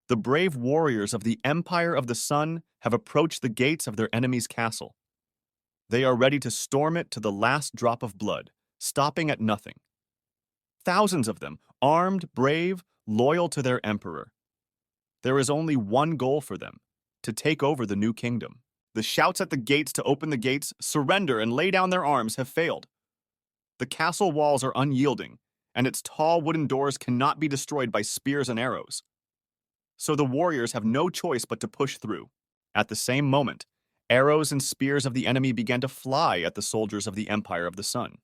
The brave warriors of the Empire of the Sun have approached the gates of their enemy's castle. They are ready to storm it to the last drop of blood, stopping at nothing. Thousands of them, armed, brave, loyal to their emperor. There is only one goal for them: to take over the new kingdom. The shouts at the gates to open the gates, surrender, and lay down their arms have failed. The castle walls are unyielding, and its tall wooden doors cannot be destroyed by spears and arrows. So the warriors have no choice but to push through. At the same moment, arrows and spears of the enemy began to fly at the soldiers of the Empire of the Sun.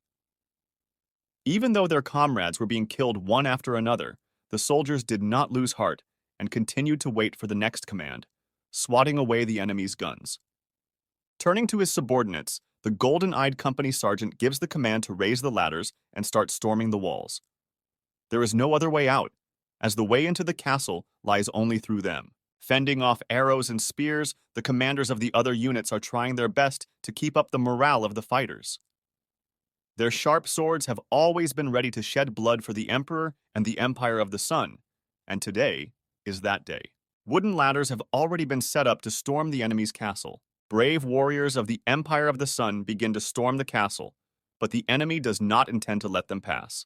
Even though their comrades were being killed one after another, the soldiers did not lose heart and continued to wait for the next command, swatting away the enemy's guns. Turning to his subordinates, the golden-eyed company sergeant gives the command to raise the ladders and start storming the walls. There is no other way out, as the way into the castle lies only through them. Fending off arrows and spears, the commanders of the other units are trying their best to keep up the morale of the fighters. Their sharp swords have always been ready to shed blood for the Emperor and the Empire of the Sun, and today is that day. Wooden ladders have already been set up to storm the enemy's castle. Brave warriors of the Empire of the Sun begin to storm the castle, but the enemy does not intend to let them pass.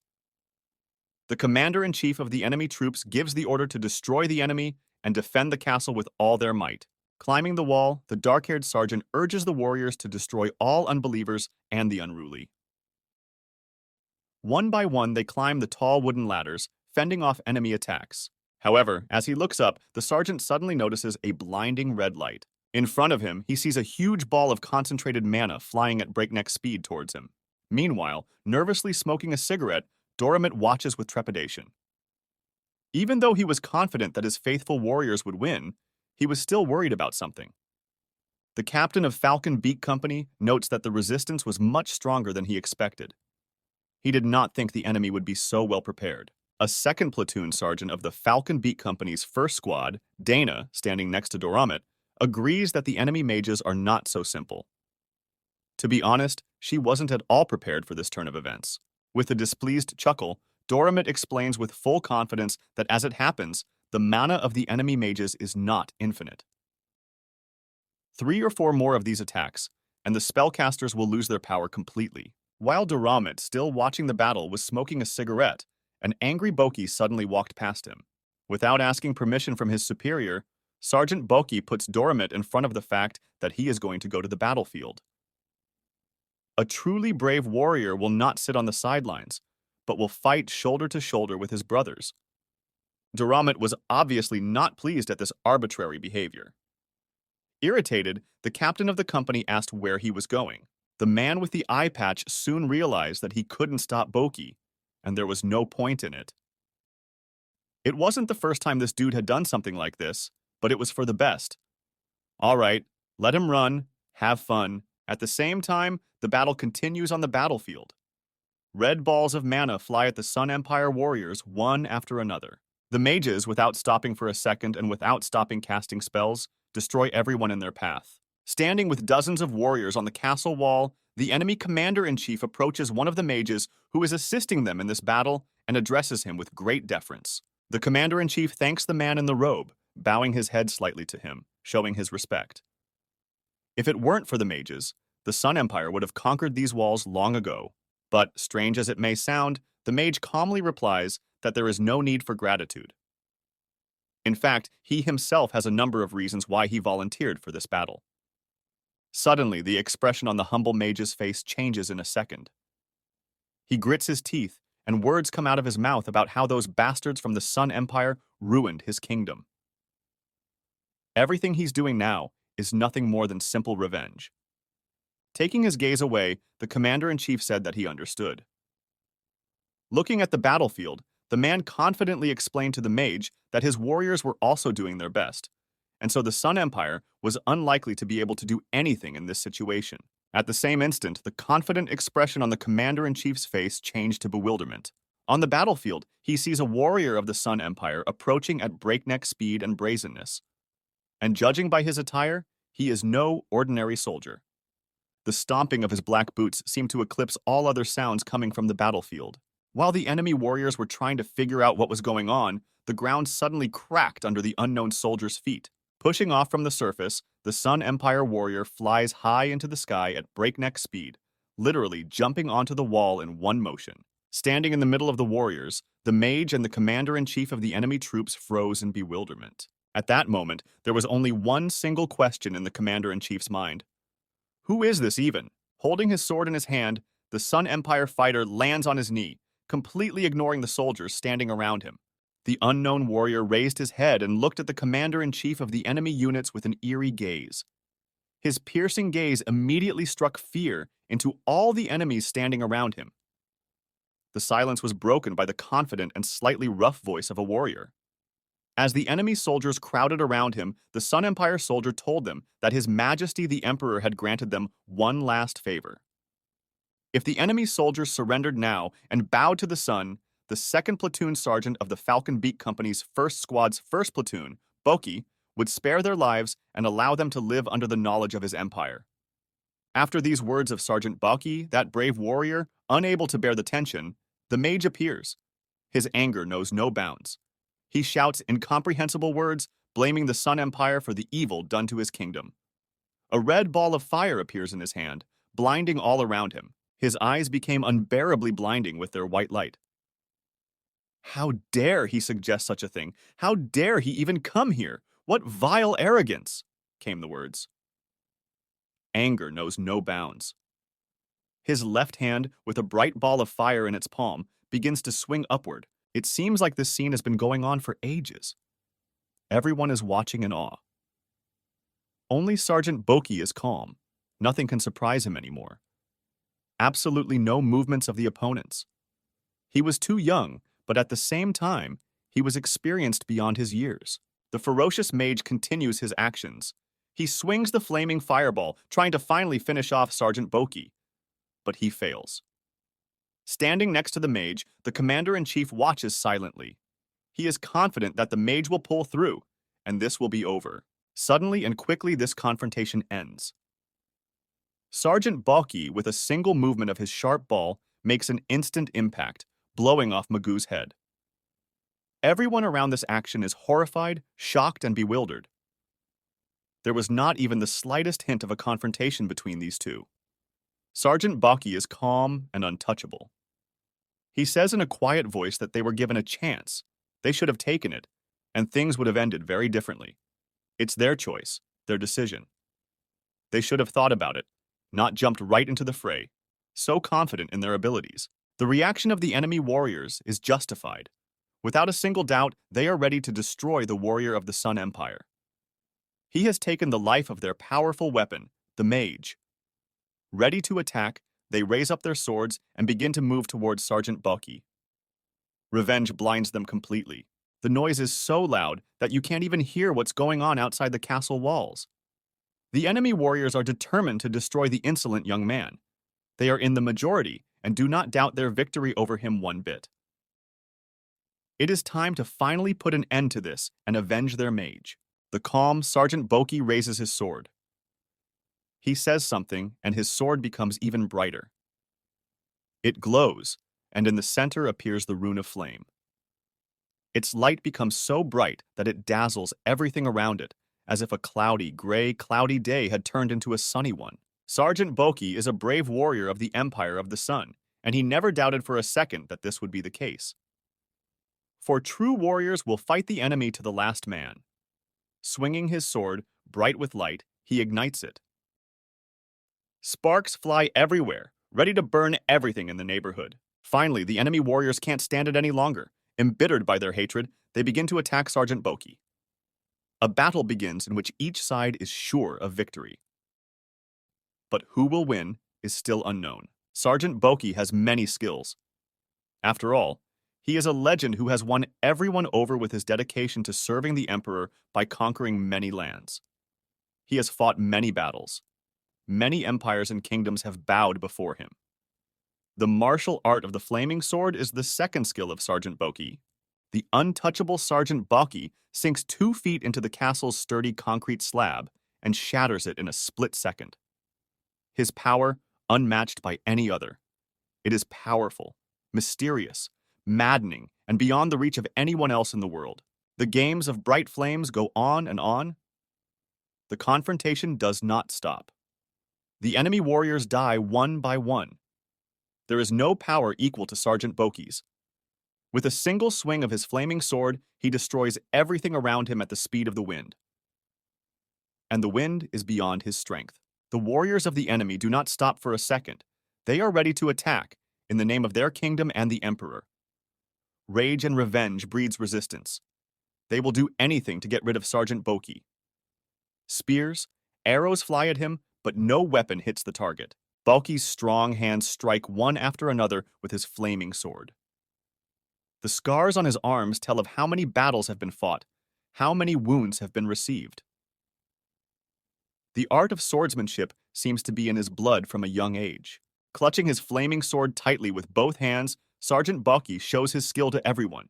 The commander-in-chief of the enemy troops gives the order to destroy the enemy and defend the castle with all their might. Climbing the wall, the dark-haired sergeant urges the warriors to destroy all unbelievers and the unruly. One by one, they climb the tall wooden ladders, fending off enemy attacks. However, as he looks up, the sergeant suddenly notices a blinding red light. In front of him, he sees a huge ball of concentrated mana flying at breakneck speed towards him. Meanwhile, nervously smoking a cigarette, Doramit watches with trepidation. Even though he was confident that his faithful warriors would win, he was still worried about something. The captain of Falcon Beak Company notes that the resistance was much stronger than he expected. He did not think the enemy would be so well prepared. A second platoon sergeant of the Falcon Beak Company's first squad, Dana, standing next to Doramit, agrees that the enemy mages are not so simple. To be honest, she wasn't at all prepared for this turn of events. With a displeased chuckle, Doramit explains with full confidence that as it happens, the mana of the enemy mages is not infinite. 3 or 4 more of these attacks, and the spellcasters will lose their power completely. While Doramit, still watching the battle, was smoking a cigarette, an angry Boki suddenly walked past him. Without asking permission from his superior, Sergeant Boki puts Doramit in front of the fact that he is going to go to the battlefield. A truly brave warrior will not sit on the sidelines, but will fight shoulder to shoulder with his brothers. Doramit was obviously not pleased at this arbitrary behavior. Irritated, the captain of the company asked where he was going. The man with the eye patch soon realized that he couldn't stop Boki, and there was no point in it. It wasn't the first time this dude had done something like this, but it was for the best. All right, let him run, have fun. At the same time, the battle continues on the battlefield. Red balls of mana fly at the Sun Empire warriors one after another. The mages, without stopping for a second and without stopping casting spells, destroy everyone in their path. Standing with dozens of warriors on the castle wall, the enemy commander-in-chief approaches one of the mages who is assisting them in this battle and addresses him with great deference. The commander-in-chief thanks the man in the robe, bowing his head slightly to him, showing his respect. If it weren't for the mages, the Sun Empire would have conquered these walls long ago. But, strange as it may sound, the mage calmly replies that there is no need for gratitude. In fact, he himself has a number of reasons why he volunteered for this battle. Suddenly, the expression on the humble mage's face changes in a second. He grits his teeth, and words come out of his mouth about how those bastards from the Sun Empire ruined his kingdom. Everything he's doing now is nothing more than simple revenge. Taking his gaze away, the commander-in-chief said that he understood. Looking at the battlefield, the man confidently explained to the mage that his warriors were also doing their best, and so the Sun Empire was unlikely to be able to do anything in this situation. At the same instant, the confident expression on the commander-in-chief's face changed to bewilderment. On the battlefield, he sees a warrior of the Sun Empire approaching at breakneck speed and brazenness. And judging by his attire, he is no ordinary soldier. The stomping of his black boots seemed to eclipse all other sounds coming from the battlefield. While the enemy warriors were trying to figure out what was going on, the ground suddenly cracked under the unknown soldier's feet. Pushing off from the surface, the Sun Empire warrior flies high into the sky at breakneck speed, literally jumping onto the wall in one motion. Standing in the middle of the warriors, the mage and the commander-in-chief of the enemy troops froze in bewilderment. At that moment, there was only one single question in the commander-in-chief's mind. Who is this even? Holding his sword in his hand, the Sun Empire fighter lands on his knee, completely ignoring the soldiers standing around him. The unknown warrior raised his head and looked at the commander-in-chief of the enemy units with an eerie gaze. His piercing gaze immediately struck fear into all the enemies standing around him. The silence was broken by the confident and slightly rough voice of a warrior. As the enemy soldiers crowded around him, the Sun Empire soldier told them that His Majesty the Emperor had granted them one last favor. If the enemy soldiers surrendered now and bowed to the sun, the 2nd Platoon Sergeant of the Falcon Beak Company's 1st Squad's 1st Platoon, Boki, would spare their lives and allow them to live under the knowledge of his empire. After these words of Sergeant Boki, that brave warrior, unable to bear the tension, the mage appears. His anger knows no bounds. He shouts incomprehensible words, blaming the Sun Empire for the evil done to his kingdom. A red ball of fire appears in his hand, blinding all around him. His eyes became unbearably blinding with their white light. How dare he suggest such a thing? How dare he even come here? What vile arrogance! Came the words. Anger knows no bounds. His left hand, with a bright ball of fire in its palm, begins to swing upward. It seems like this scene has been going on for ages. Everyone is watching in awe. Only Sergeant Boki is calm. Nothing can surprise him anymore. Absolutely no movements of the opponents. He was too young, but at the same time, he was experienced beyond his years. The ferocious mage continues his actions. He swings the flaming fireball, trying to finally finish off Sergeant Boki, but he fails. Standing next to the mage, the commander-in-chief watches silently. He is confident that the mage will pull through, and this will be over. Suddenly and quickly, this confrontation ends. Sergeant Boki, with a single movement of his sharp ball, makes an instant impact, blowing off Magoo's head. Everyone around this action is horrified, shocked, and bewildered. There was not even the slightest hint of a confrontation between these two. Sergeant Boki is calm and untouchable. He says in a quiet voice that they were given a chance. They should have taken it, and things would have ended very differently. It's their choice, their decision. They should have thought about it, not jumped right into the fray, so confident in their abilities. The reaction of the enemy warriors is justified. Without a single doubt, they are ready to destroy the warrior of the Sun Empire. He has taken the life of their powerful weapon, the mage. Ready to attack, they raise up their swords and begin to move towards Sergeant Boki. Revenge blinds them completely. The noise is so loud that you can't even hear what's going on outside the castle walls. The enemy warriors are determined to destroy the insolent young man. They are in the majority and do not doubt their victory over him one bit. It is time to finally put an end to this and avenge their mage. The calm Sergeant Boki raises his sword. He says something, and his sword becomes even brighter. It glows, and in the center appears the rune of flame. Its light becomes so bright that it dazzles everything around it, as if a cloudy, gray, cloudy day had turned into a sunny one. Sergeant Boki is a brave warrior of the Empire of the Sun, and he never doubted for a second that this would be the case. For true warriors will fight the enemy to the last man. Swinging his sword, bright with light, he ignites it. Sparks fly everywhere, ready to burn everything in the neighborhood. Finally, the enemy warriors can't stand it any longer. Embittered by their hatred, they begin to attack Sergeant Boki. A battle begins in which each side is sure of victory. But who will win is still unknown. Sergeant Boki has many skills. After all, he is a legend who has won everyone over with his dedication to serving the Emperor by conquering many lands. He has fought many battles. Many empires and kingdoms have bowed before him. The martial art of the flaming sword is the second skill of Sergeant Boki. The untouchable Sergeant Boki sinks 2 feet into the castle's sturdy concrete slab and shatters it in a split second. His power, unmatched by any other. It is powerful, mysterious, maddening, and beyond the reach of anyone else in the world. The games of bright flames go on and on. The confrontation does not stop. The enemy warriors die one by one. There is no power equal to Sergeant Boki's. With a single swing of his flaming sword, he destroys everything around him at the speed of the wind. And the wind is beyond his strength. The warriors of the enemy do not stop for a second. They are ready to attack, in the name of their kingdom and the emperor. Rage and revenge breeds resistance. They will do anything to get rid of Sergeant Boki. Spears, arrows fly at him, but no weapon hits the target. Boki's strong hands strike one after another with his flaming sword. The scars on his arms tell of how many battles have been fought, how many wounds have been received. The art of swordsmanship seems to be in his blood from a young age. Clutching his flaming sword tightly with both hands, Sergeant Boki shows his skill to everyone.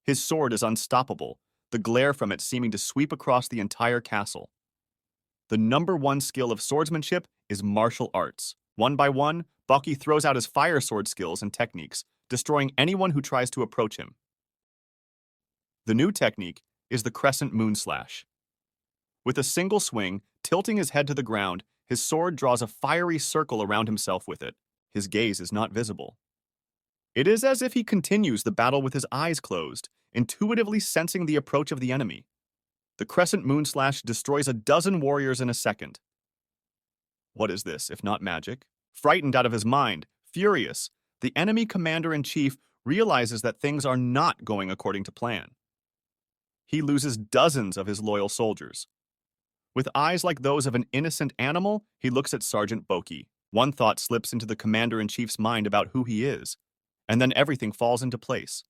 His sword is unstoppable, the glare from it seeming to sweep across the entire castle. The number one skill of swordsmanship is martial arts. One by one, Boki throws out his fire sword skills and techniques, destroying anyone who tries to approach him. The new technique is the crescent moon slash. With a single swing, tilting his head to the ground, his sword draws a fiery circle around himself with it. His gaze is not visible. It is as if he continues the battle with his eyes closed, intuitively sensing the approach of the enemy. The crescent moon slash destroys a dozen warriors in a second. What is this, if not magic? Frightened out of his mind, furious, the enemy commander-in-chief realizes that things are not going according to plan. He loses dozens of his loyal soldiers. With eyes like those of an innocent animal, he looks at Sergeant Boki. One thought slips into the commander-in-chief's mind about who he is, and then everything falls into place.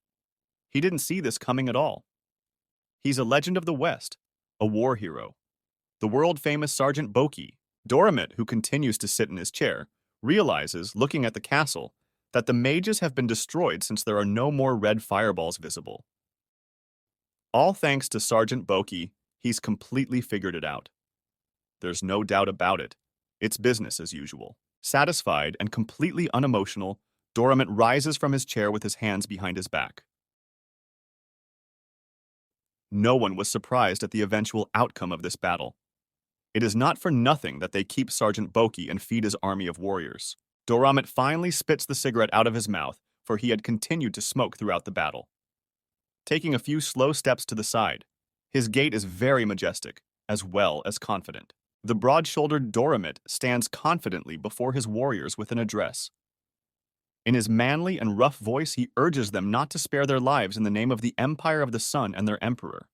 He didn't see this coming at all. He's a legend of the West, a war hero. The world-famous Sergeant Boki, Doramit, who continues to sit in his chair, realizes, looking at the castle, that the mages have been destroyed since there are no more red fireballs visible. All thanks to Sergeant Boki, he's completely figured it out. There's no doubt about it. It's business as usual. Satisfied and completely unemotional, Doramit rises from his chair with his hands behind his back. No one was surprised at the eventual outcome of this battle. It is not for nothing that they keep Sergeant Boki and feed his army of warriors. Doramit finally spits the cigarette out of his mouth, for he had continued to smoke throughout the battle. Taking a few slow steps to the side, his gait is very majestic, as well as confident. The broad-shouldered Doramit stands confidently before his warriors with an address. In his manly and rough voice, he urges them not to spare their lives in the name of the Empire of the Sun and their emperor.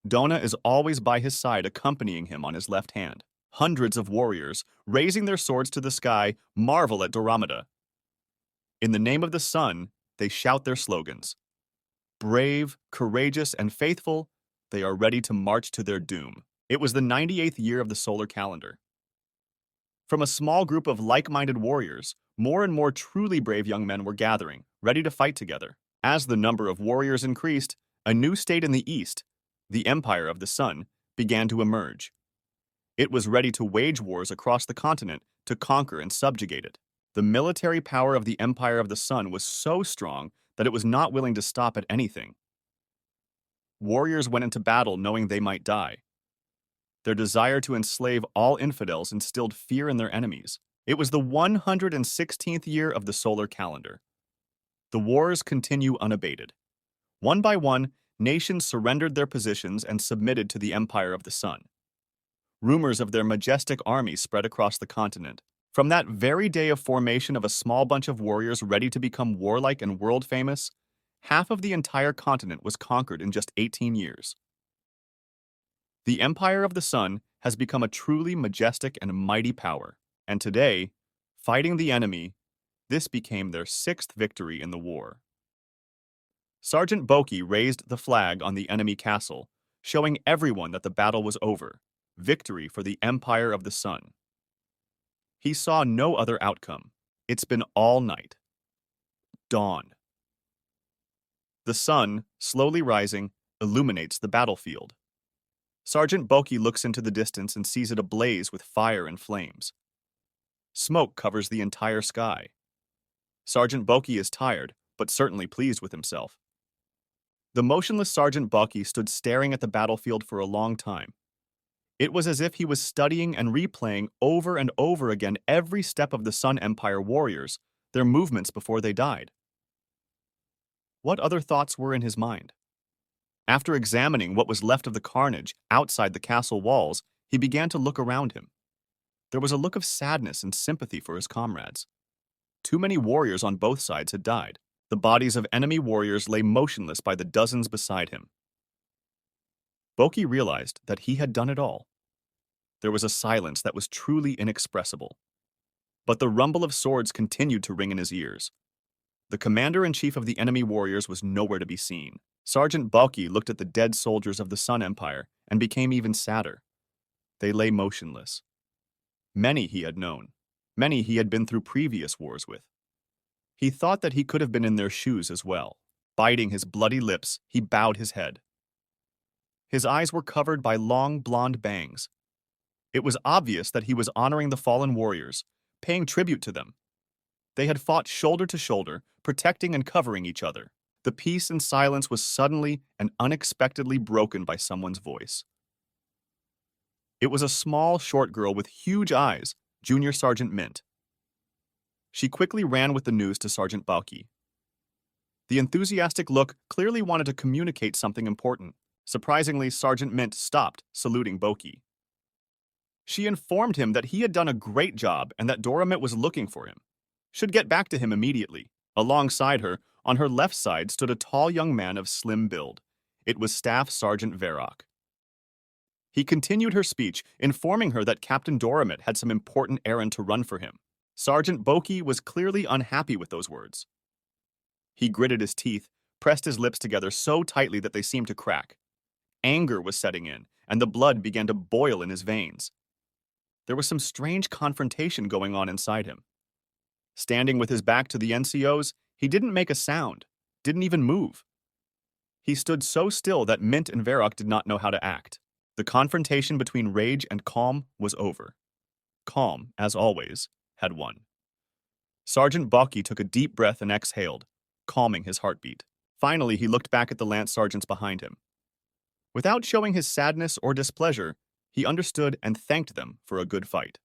Dona is always by his side, accompanying him on his left hand. Hundreds of warriors, raising their swords to the sky, marvel at Doramita. In the name of the sun, they shout their slogans. Brave, courageous, and faithful, they are ready to march to their doom. It was the 98th year of the solar calendar. From a small group of like-minded warriors, more and more truly brave young men were gathering, ready to fight together. As the number of warriors increased, a new state in the east, the Empire of the Sun, began to emerge. It was ready to wage wars across the continent to conquer and subjugate it. The military power of the Empire of the Sun was so strong that it was not willing to stop at anything. Warriors went into battle knowing they might die. Their desire to enslave all infidels instilled fear in their enemies. It was the 116th year of the solar calendar. The wars continue unabated. One by one, nations surrendered their positions and submitted to the Empire of the Sun. Rumors of their majestic army spread across the continent. From that very day of formation of a small bunch of warriors ready to become warlike and world-famous, half of the entire continent was conquered in just 18 years. The Empire of the Sun has become a truly majestic and mighty power, and today, fighting the enemy, this became their 6th victory in the war. Sergeant Boki raised the flag on the enemy castle, showing everyone that the battle was over. Victory for the Empire of the Sun. He saw no other outcome. It's been all night. Dawn. The sun, slowly rising, illuminates the battlefield. Sergeant Boki looks into the distance and sees it ablaze with fire and flames. Smoke covers the entire sky. Sergeant Boki is tired, but certainly pleased with himself. The motionless Sergeant Boki stood staring at the battlefield for a long time. It was as if he was studying and replaying over and over again every step of the Sun Empire warriors, their movements before they died. What other thoughts were in his mind? After examining what was left of the carnage outside the castle walls, he began to look around him. There was a look of sadness and sympathy for his comrades. Too many warriors on both sides had died. The bodies of enemy warriors lay motionless by the dozens beside him. Boki realized that he had done it all. There was a silence that was truly inexpressible. But the rumble of swords continued to ring in his ears. The commander-in-chief of the enemy warriors was nowhere to be seen. Sergeant Boki looked at the dead soldiers of the Sun Empire and became even sadder. They lay motionless. Many he had known. Many he had been through previous wars with. He thought that he could have been in their shoes as well. Biting his bloody lips, he bowed his head. His eyes were covered by long blonde bangs. It was obvious that he was honoring the fallen warriors, paying tribute to them. They had fought shoulder to shoulder, protecting and covering each other. The peace and silence was suddenly and unexpectedly broken by someone's voice. It was a small, short girl with huge eyes, Junior Sergeant Mint. She quickly ran with the news to Sergeant Boki. The enthusiastic look clearly wanted to communicate something important. Surprisingly, Sergeant Mint stopped, saluting Boki. She informed him that he had done a great job and that Doramit was looking for him. Should get back to him immediately. Alongside her, on her left side, stood a tall young man of slim build. It was Staff Sergeant Verok. He continued her speech, informing her that Captain Doramit had some important errand to run for him. Sergeant Boki was clearly unhappy with those words. He gritted his teeth, pressed his lips together so tightly that they seemed to crack. Anger was setting in, and the blood began to boil in his veins. There was some strange confrontation going on inside him. Standing with his back to the NCOs, he didn't make a sound, didn't even move. He stood so still that Mint and Verok did not know how to act. The confrontation between rage and calm was over. Calm, as always, had won. Sergeant Boki took a deep breath and exhaled, calming his heartbeat. Finally, he looked back at the lance sergeants behind him. Without showing his sadness or displeasure, he understood and thanked them for a good fight.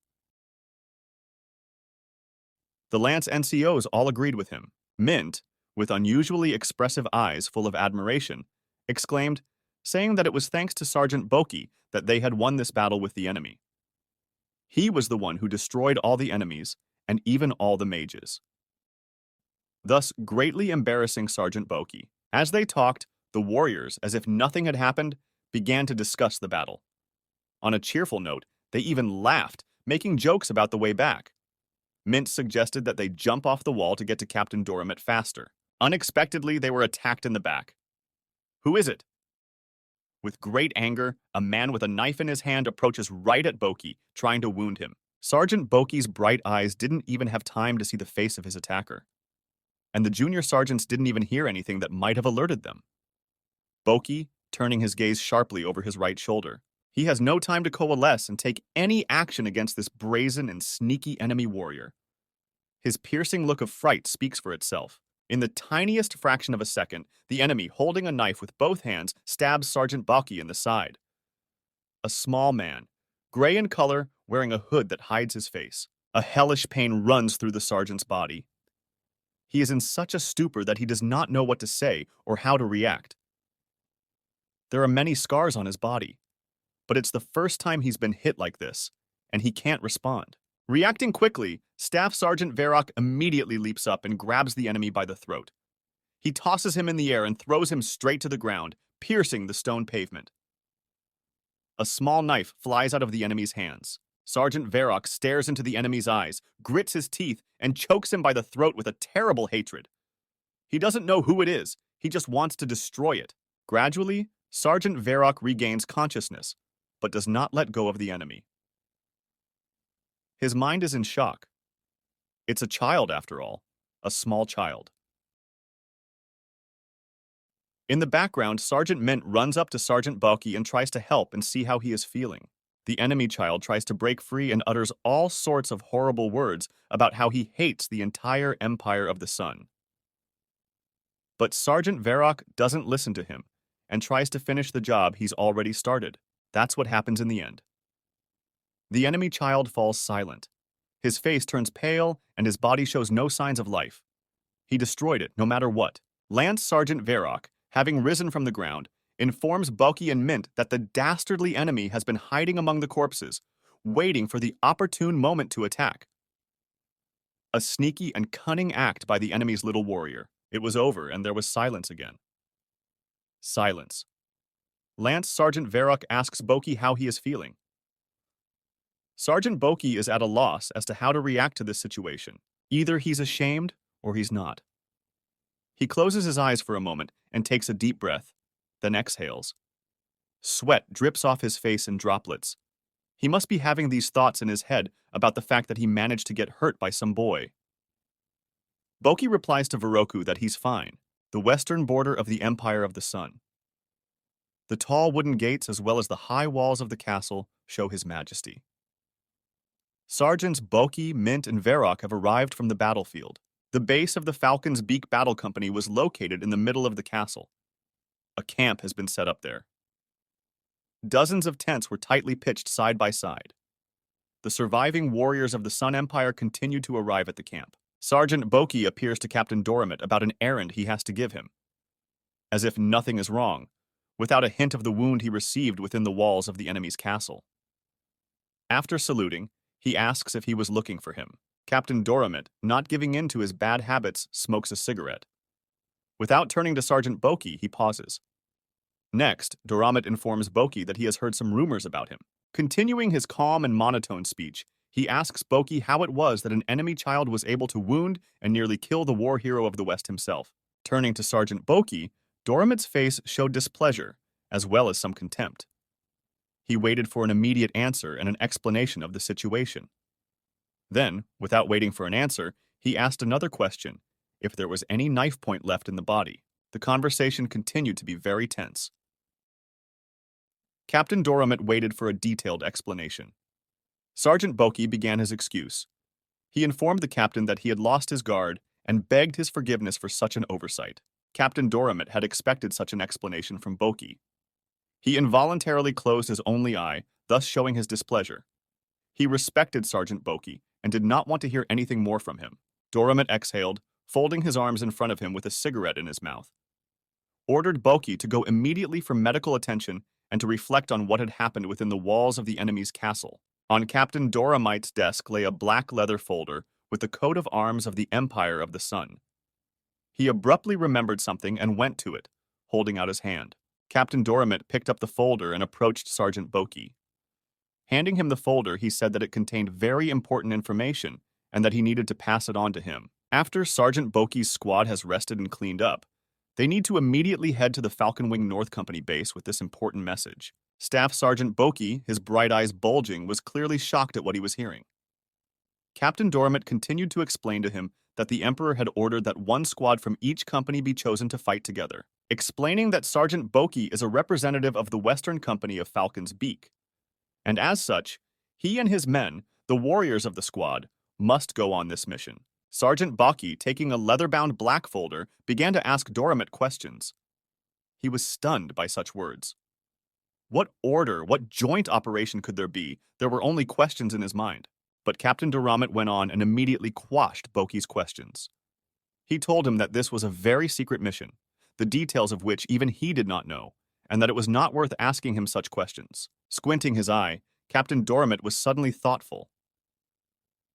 The Lance NCOs all agreed with him. Mint, with unusually expressive eyes full of admiration, exclaimed, saying that it was thanks to Sergeant Boki that they had won this battle with the enemy. He was the one who destroyed all the enemies and even all the mages, thus greatly embarrassing Sergeant Boki. As they talked, the warriors, as if nothing had happened, began to discuss the battle. On a cheerful note, they even laughed, making jokes about the way back. Mint suggested that they jump off the wall to get to Captain Doramit faster. Unexpectedly, they were attacked in the back. Who is it? With great anger, a man with a knife in his hand approaches right at Boki, trying to wound him. Sergeant Boki's bright eyes didn't even have time to see the face of his attacker. And the junior sergeants didn't even hear anything that might have alerted them. Boki, turning his gaze sharply over his right shoulder. He has no time to coalesce and take any action against this brazen and sneaky enemy warrior. His piercing look of fright speaks for itself. In the tiniest fraction of a second, the enemy, holding a knife with both hands, stabs Sergeant Boki in the side. A small man, gray in color, wearing a hood that hides his face. A hellish pain runs through the sergeant's body. He is in such a stupor that he does not know what to say or how to react. There are many scars on his body, but it's the first time he's been hit like this, and he can't respond. Reacting quickly, Staff Sergeant Verok immediately leaps up and grabs the enemy by the throat. He tosses him in the air and throws him straight to the ground, piercing the stone pavement. A small knife flies out of the enemy's hands. Sergeant Verok stares into the enemy's eyes, grits his teeth, and chokes him by the throat with a terrible hatred. He doesn't know who it is, he just wants to destroy it. Gradually, Sergeant Verok regains consciousness, but does not let go of the enemy. His mind is in shock. It's a child, after all, a small child. In the background, Sergeant Mint runs up to Sergeant Boki and tries to help and see how he is feeling. The enemy child tries to break free and utters all sorts of horrible words about how he hates the entire empire of the sun. But Sergeant Varrock doesn't listen to him and tries to finish the job he's already started. That's what happens in the end. The enemy child falls silent. His face turns pale and his body shows no signs of life. He destroyed it, no matter what. Lance Sergeant Varrock, having risen from the ground, informs Boki and Mint that the dastardly enemy has been hiding among the corpses, waiting for the opportune moment to attack. A sneaky and cunning act by the enemy's little warrior. It was over, and there was silence again. Silence. Lance Sergeant Varrock asks Boki how he is feeling. Sergeant Boki is at a loss as to how to react to this situation. Either he's ashamed or he's not. He closes his eyes for a moment and takes a deep breath, then exhales. Sweat drips off his face in droplets. He must be having these thoughts in his head about the fact that he managed to get hurt by some boy. Boki replies to Varoku that he's fine, the western border of the Empire of the Sun. The tall wooden gates as well as the high walls of the castle show his majesty. Sergeants Boki, Mint, and Varrock have arrived from the battlefield. The base of the Falcon's Beak Battle Company was located in the middle of the castle. A camp has been set up there. Dozens of tents were tightly pitched side by side. The surviving warriors of the Sun Empire continue to arrive at the camp. Sergeant Boki appears to Captain Doramit about an errand he has to give him. As if nothing is wrong, without a hint of the wound he received within the walls of the enemy's castle. After saluting, he asks if he was looking for him. Captain Doramit, not giving in to his bad habits, smokes a cigarette. Without turning to Sergeant Boki, he pauses. Next, Doramit informs Boki that he has heard some rumors about him. Continuing his calm and monotone speech, he asks Boki how it was that an enemy child was able to wound and nearly kill the war hero of the West himself. Turning to Sergeant Boki, Doramit's face showed displeasure, as well as some contempt. He waited for an immediate answer and an explanation of the situation. Then, without waiting for an answer, he asked another question, if there was any knife point left in the body. The conversation continued to be very tense. Captain Doramit waited for a detailed explanation. Sergeant Boki began his excuse. He informed the captain that he had lost his guard and begged his forgiveness for such an oversight. Captain Doramit had expected such an explanation from Boki. He involuntarily closed his only eye, thus showing his displeasure. He respected Sergeant Boki and did not want to hear anything more from him. Doramit exhaled, folding his arms in front of him with a cigarette in his mouth. Ordered Boki to go immediately for medical attention and to reflect on what had happened within the walls of the enemy's castle. On Captain Doramit's desk lay a black leather folder with the coat of arms of the Empire of the Sun. He abruptly remembered something and went to it, holding out his hand. Captain Doramit picked up the folder and approached Sergeant Boki. Handing him the folder, he said that it contained very important information and that he needed to pass it on to him. After Sergeant Boki's squad has rested and cleaned up, they need to immediately head to the Falcon Wing North Company base with this important message. Staff Sergeant Boki, his bright eyes bulging, was clearly shocked at what he was hearing. Captain Doramit continued to explain to him that the Emperor had ordered that one squad from each company be chosen to fight together, explaining that Sergeant Boki is a representative of the Western Company of Falcon's Beak. And as such, he and his men, the warriors of the squad, must go on this mission. Sergeant Boki, taking a leather-bound black folder, began to ask Doramit questions. He was stunned by such words. What order, what joint operation could there be? There were only questions in his mind. But Captain Doramit went on and immediately quashed Boki's questions. He told him that this was a very secret mission, the details of which even he did not know, and that it was not worth asking him such questions. Squinting his eye, Captain Doramit was suddenly thoughtful.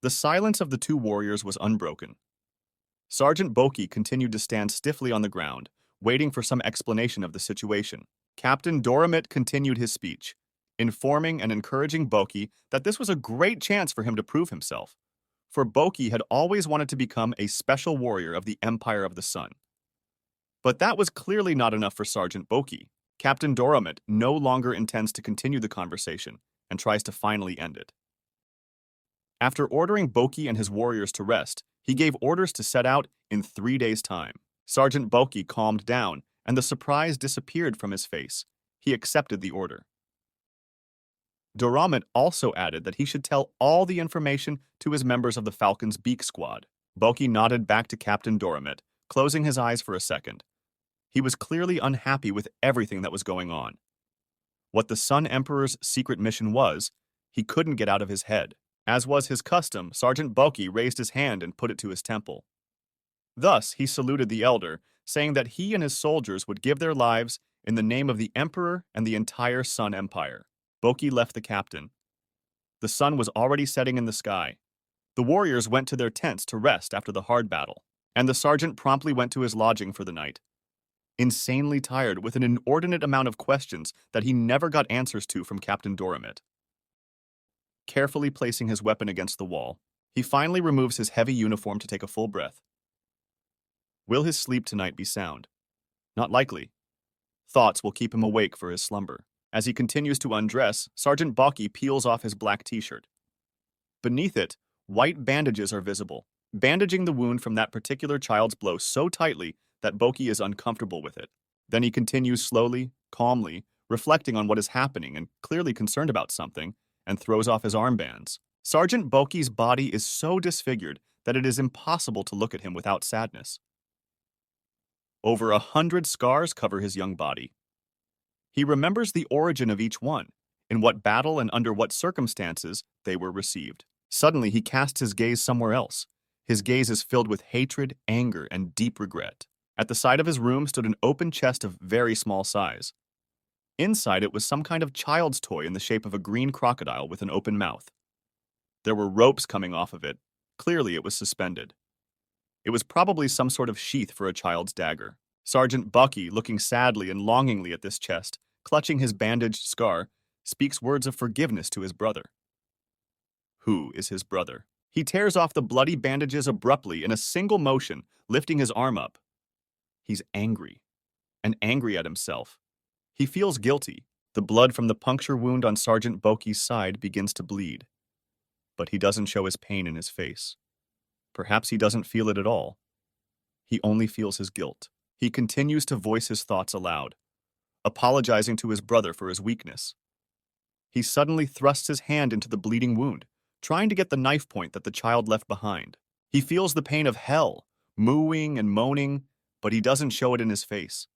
The silence of the two warriors was unbroken. Sergeant Boki continued to stand stiffly on the ground, waiting for some explanation of the situation. Captain Doramit continued his speech, informing and encouraging Boki that this was a great chance for him to prove himself, for Boki had always wanted to become a special warrior of the Empire of the Sun. But that was clearly not enough for Sergeant Boki. Captain Doramit no longer intends to continue the conversation and tries to finally end it. After ordering Boki and his warriors to rest, he gave orders to set out in 3 days' time. Sergeant Boki calmed down, and the surprise disappeared from his face. He accepted the order. Doramit also added that he should tell all the information to his members of the Falcon's Beak Squad. Boki nodded back to Captain Doramit, closing his eyes for a second. He was clearly unhappy with everything that was going on. What the Sun Emperor's secret mission was, he couldn't get out of his head. As was his custom, Sergeant Boki raised his hand and put it to his temple. Thus, he saluted the elder, saying that he and his soldiers would give their lives in the name of the Emperor and the entire Sun Empire. Boki left the captain. The sun was already setting in the sky. The warriors went to their tents to rest after the hard battle, and the sergeant promptly went to his lodging for the night. Insanely tired with an inordinate amount of questions that he never got answers to from Captain Doramit. Carefully placing his weapon against the wall, he finally removes his heavy uniform to take a full breath. Will his sleep tonight be sound? Not likely. Thoughts will keep him awake for his slumber. As he continues to undress, Sergeant Boki peels off his black t-shirt. Beneath it, white bandages are visible, bandaging the wound from that particular child's blow so tightly that Boki is uncomfortable with it. Then he continues slowly, calmly, reflecting on what is happening and clearly concerned about something, and throws off his armbands. Sergeant Boki's body is so disfigured that it is impossible to look at him without sadness. Over 100 scars cover his young body. He remembers the origin of each one, in what battle and under what circumstances they were received. Suddenly, he casts his gaze somewhere else. His gaze is filled with hatred, anger, and deep regret. At the side of his room stood an open chest of very small size. Inside it was some kind of child's toy in the shape of a green crocodile with an open mouth. There were ropes coming off of it. Clearly, it was suspended. It was probably some sort of sheath for a child's dagger. Sergeant Boki, looking sadly and longingly at this chest, clutching his bandaged scar, speaks words of forgiveness to his brother. Who is his brother? He tears off the bloody bandages abruptly in a single motion, lifting his arm up. He's angry, and angry at himself. He feels guilty. The blood from the puncture wound on Sergeant Boki's side begins to bleed. But he doesn't show his pain in his face. Perhaps he doesn't feel it at all. He only feels his guilt. He continues to voice his thoughts aloud, apologizing to his brother for his weakness. He suddenly thrusts his hand into the bleeding wound, trying to get the knife point that the child left behind. He feels the pain of hell, mooing and moaning, but he doesn't show it in his face.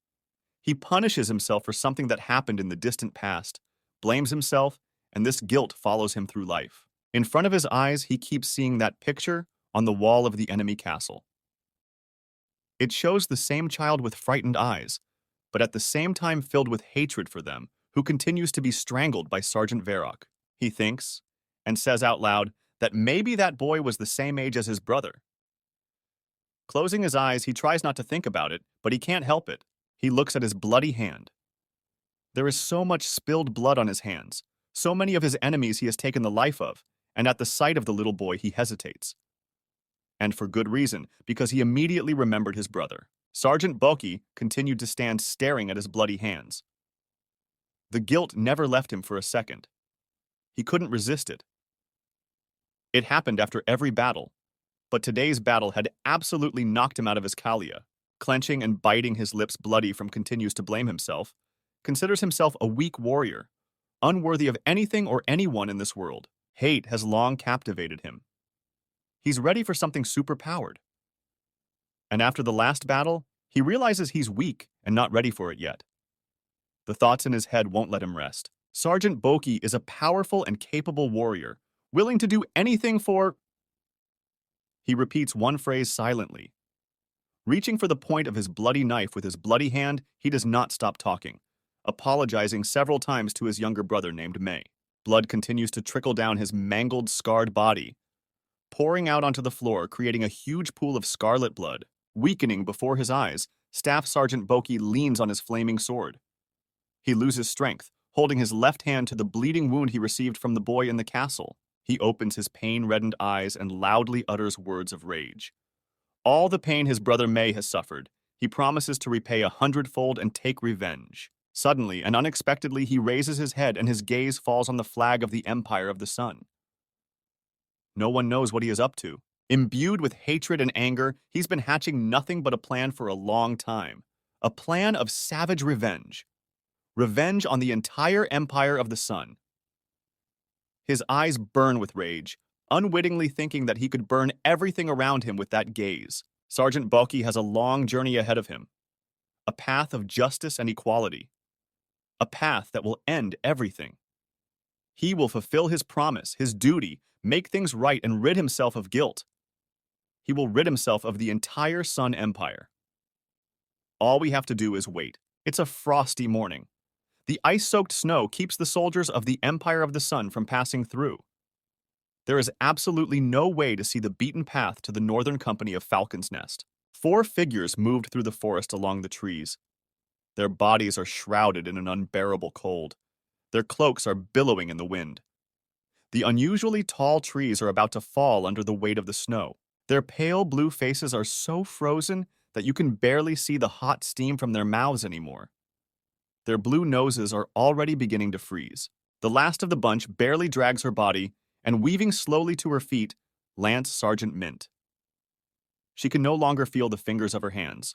He punishes himself for something that happened in the distant past, blames himself, and this guilt follows him through life. In front of his eyes, he keeps seeing that picture on the wall of the enemy castle. It shows the same child with frightened eyes, but at the same time filled with hatred for them, who continues to be strangled by Sergeant Varrock. He thinks, and says out loud, that maybe that boy was the same age as his brother. Closing his eyes, he tries not to think about it, but he can't help it. He looks at his bloody hand. There is so much spilled blood on his hands, so many of his enemies he has taken the life of, and at the sight of the little boy he hesitates. And for good reason, because he immediately remembered his brother. Sergeant Boki continued to stand staring at his bloody hands. The guilt never left him for a second. He couldn't resist it. It happened after every battle, but today's battle had absolutely knocked him out of his kalia. Clenching and biting his lips bloody from continues to blame himself, considers himself a weak warrior, unworthy of anything or anyone in this world. Hate has long captivated him. He's ready for something superpowered. And after the last battle, he realizes he's weak and not ready for it yet. The thoughts in his head won't let him rest. Sergeant Boki is a powerful and capable warrior, willing to do anything for... He repeats one phrase silently. Reaching for the point of his bloody knife with his bloody hand, he does not stop talking, apologizing several times to his younger brother named May. Blood continues to trickle down his mangled, scarred body, pouring out onto the floor, creating a huge pool of scarlet blood. Weakening before his eyes, Staff Sergeant Boki leans on his flaming sword. He loses strength, holding his left hand to the bleeding wound he received from the boy in the castle. He opens his pain-reddened eyes and loudly utters words of rage. All the pain his brother May has suffered, he promises to repay 100-fold and take revenge. Suddenly and unexpectedly, he raises his head and his gaze falls on the flag of the Empire of the Sun. No one knows what he is up to. Imbued with hatred and anger, he's been hatching nothing but a plan for a long time. A plan of savage revenge. Revenge on the entire Empire of the Sun. His eyes burn with rage, unwittingly thinking that he could burn everything around him with that gaze. Sergeant Boki has a long journey ahead of him, a path of justice and equality, a path that will end everything. He will fulfill his promise, his duty, make things right, and rid himself of guilt. He will rid himself of the entire Sun Empire. All we have to do is wait. It's a frosty morning. The ice-soaked snow keeps the soldiers of the Empire of the Sun from passing through. There is absolutely no way to see the beaten path to the northern company of Falcon's Nest. 4 figures moved through the forest along the trees. Their bodies are shrouded in an unbearable cold. Their cloaks are billowing in the wind. The unusually tall trees are about to fall under the weight of the snow. Their pale blue faces are so frozen that you can barely see the hot steam from their mouths anymore. Their blue noses are already beginning to freeze. The last of the bunch barely drags her body, and weaving slowly to her feet, lands Sergeant Mint. She can no longer feel the fingers of her hands.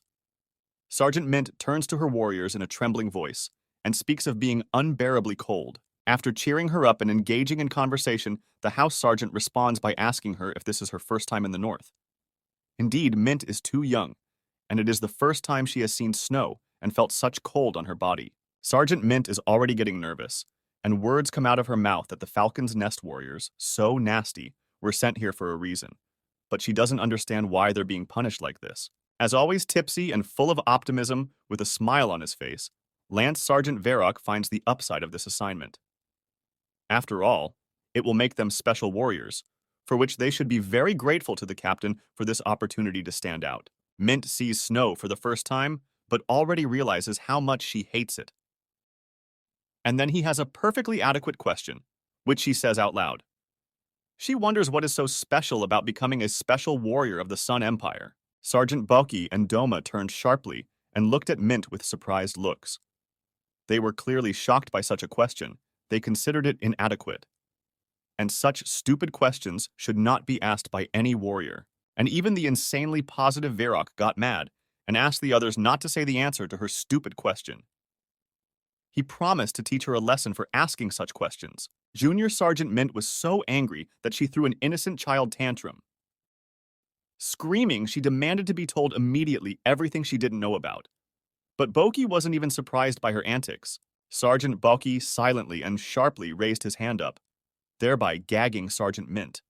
Sergeant Mint turns to her warriors in a trembling voice and speaks of being unbearably cold. After cheering her up and engaging in conversation, the house sergeant responds by asking her if this is her first time in the north. Indeed, Mint is too young, and it is the first time she has seen snow and felt such cold on her body. Sergeant Mint is already getting nervous, and words come out of her mouth that the Falcon's Nest warriors, so nasty, were sent here for a reason. But she doesn't understand why they're being punished like this. As always tipsy and full of optimism, with a smile on his face, Lance Sergeant Varrock finds the upside of this assignment. After all, it will make them special warriors, for which they should be very grateful to the captain for this opportunity to stand out. Mint sees snow for the first time, but already realizes how much she hates it. And then he has a perfectly adequate question, which she says out loud. She wonders what is so special about becoming a special warrior of the Sun Empire. Sergeant Boki and Doma turned sharply and looked at Mint with surprised looks. They were clearly shocked by such a question. They considered it inadequate. And such stupid questions should not be asked by any warrior. And even the insanely positive Varrock got mad and asked the others not to say the answer to her stupid question. He promised to teach her a lesson for asking such questions. Junior Sergeant Mint was so angry that she threw an innocent child tantrum. Screaming, she demanded to be told immediately everything she didn't know about. But Boki wasn't even surprised by her antics. Sergeant Boki silently and sharply raised his hand up, thereby gagging Sergeant Mint.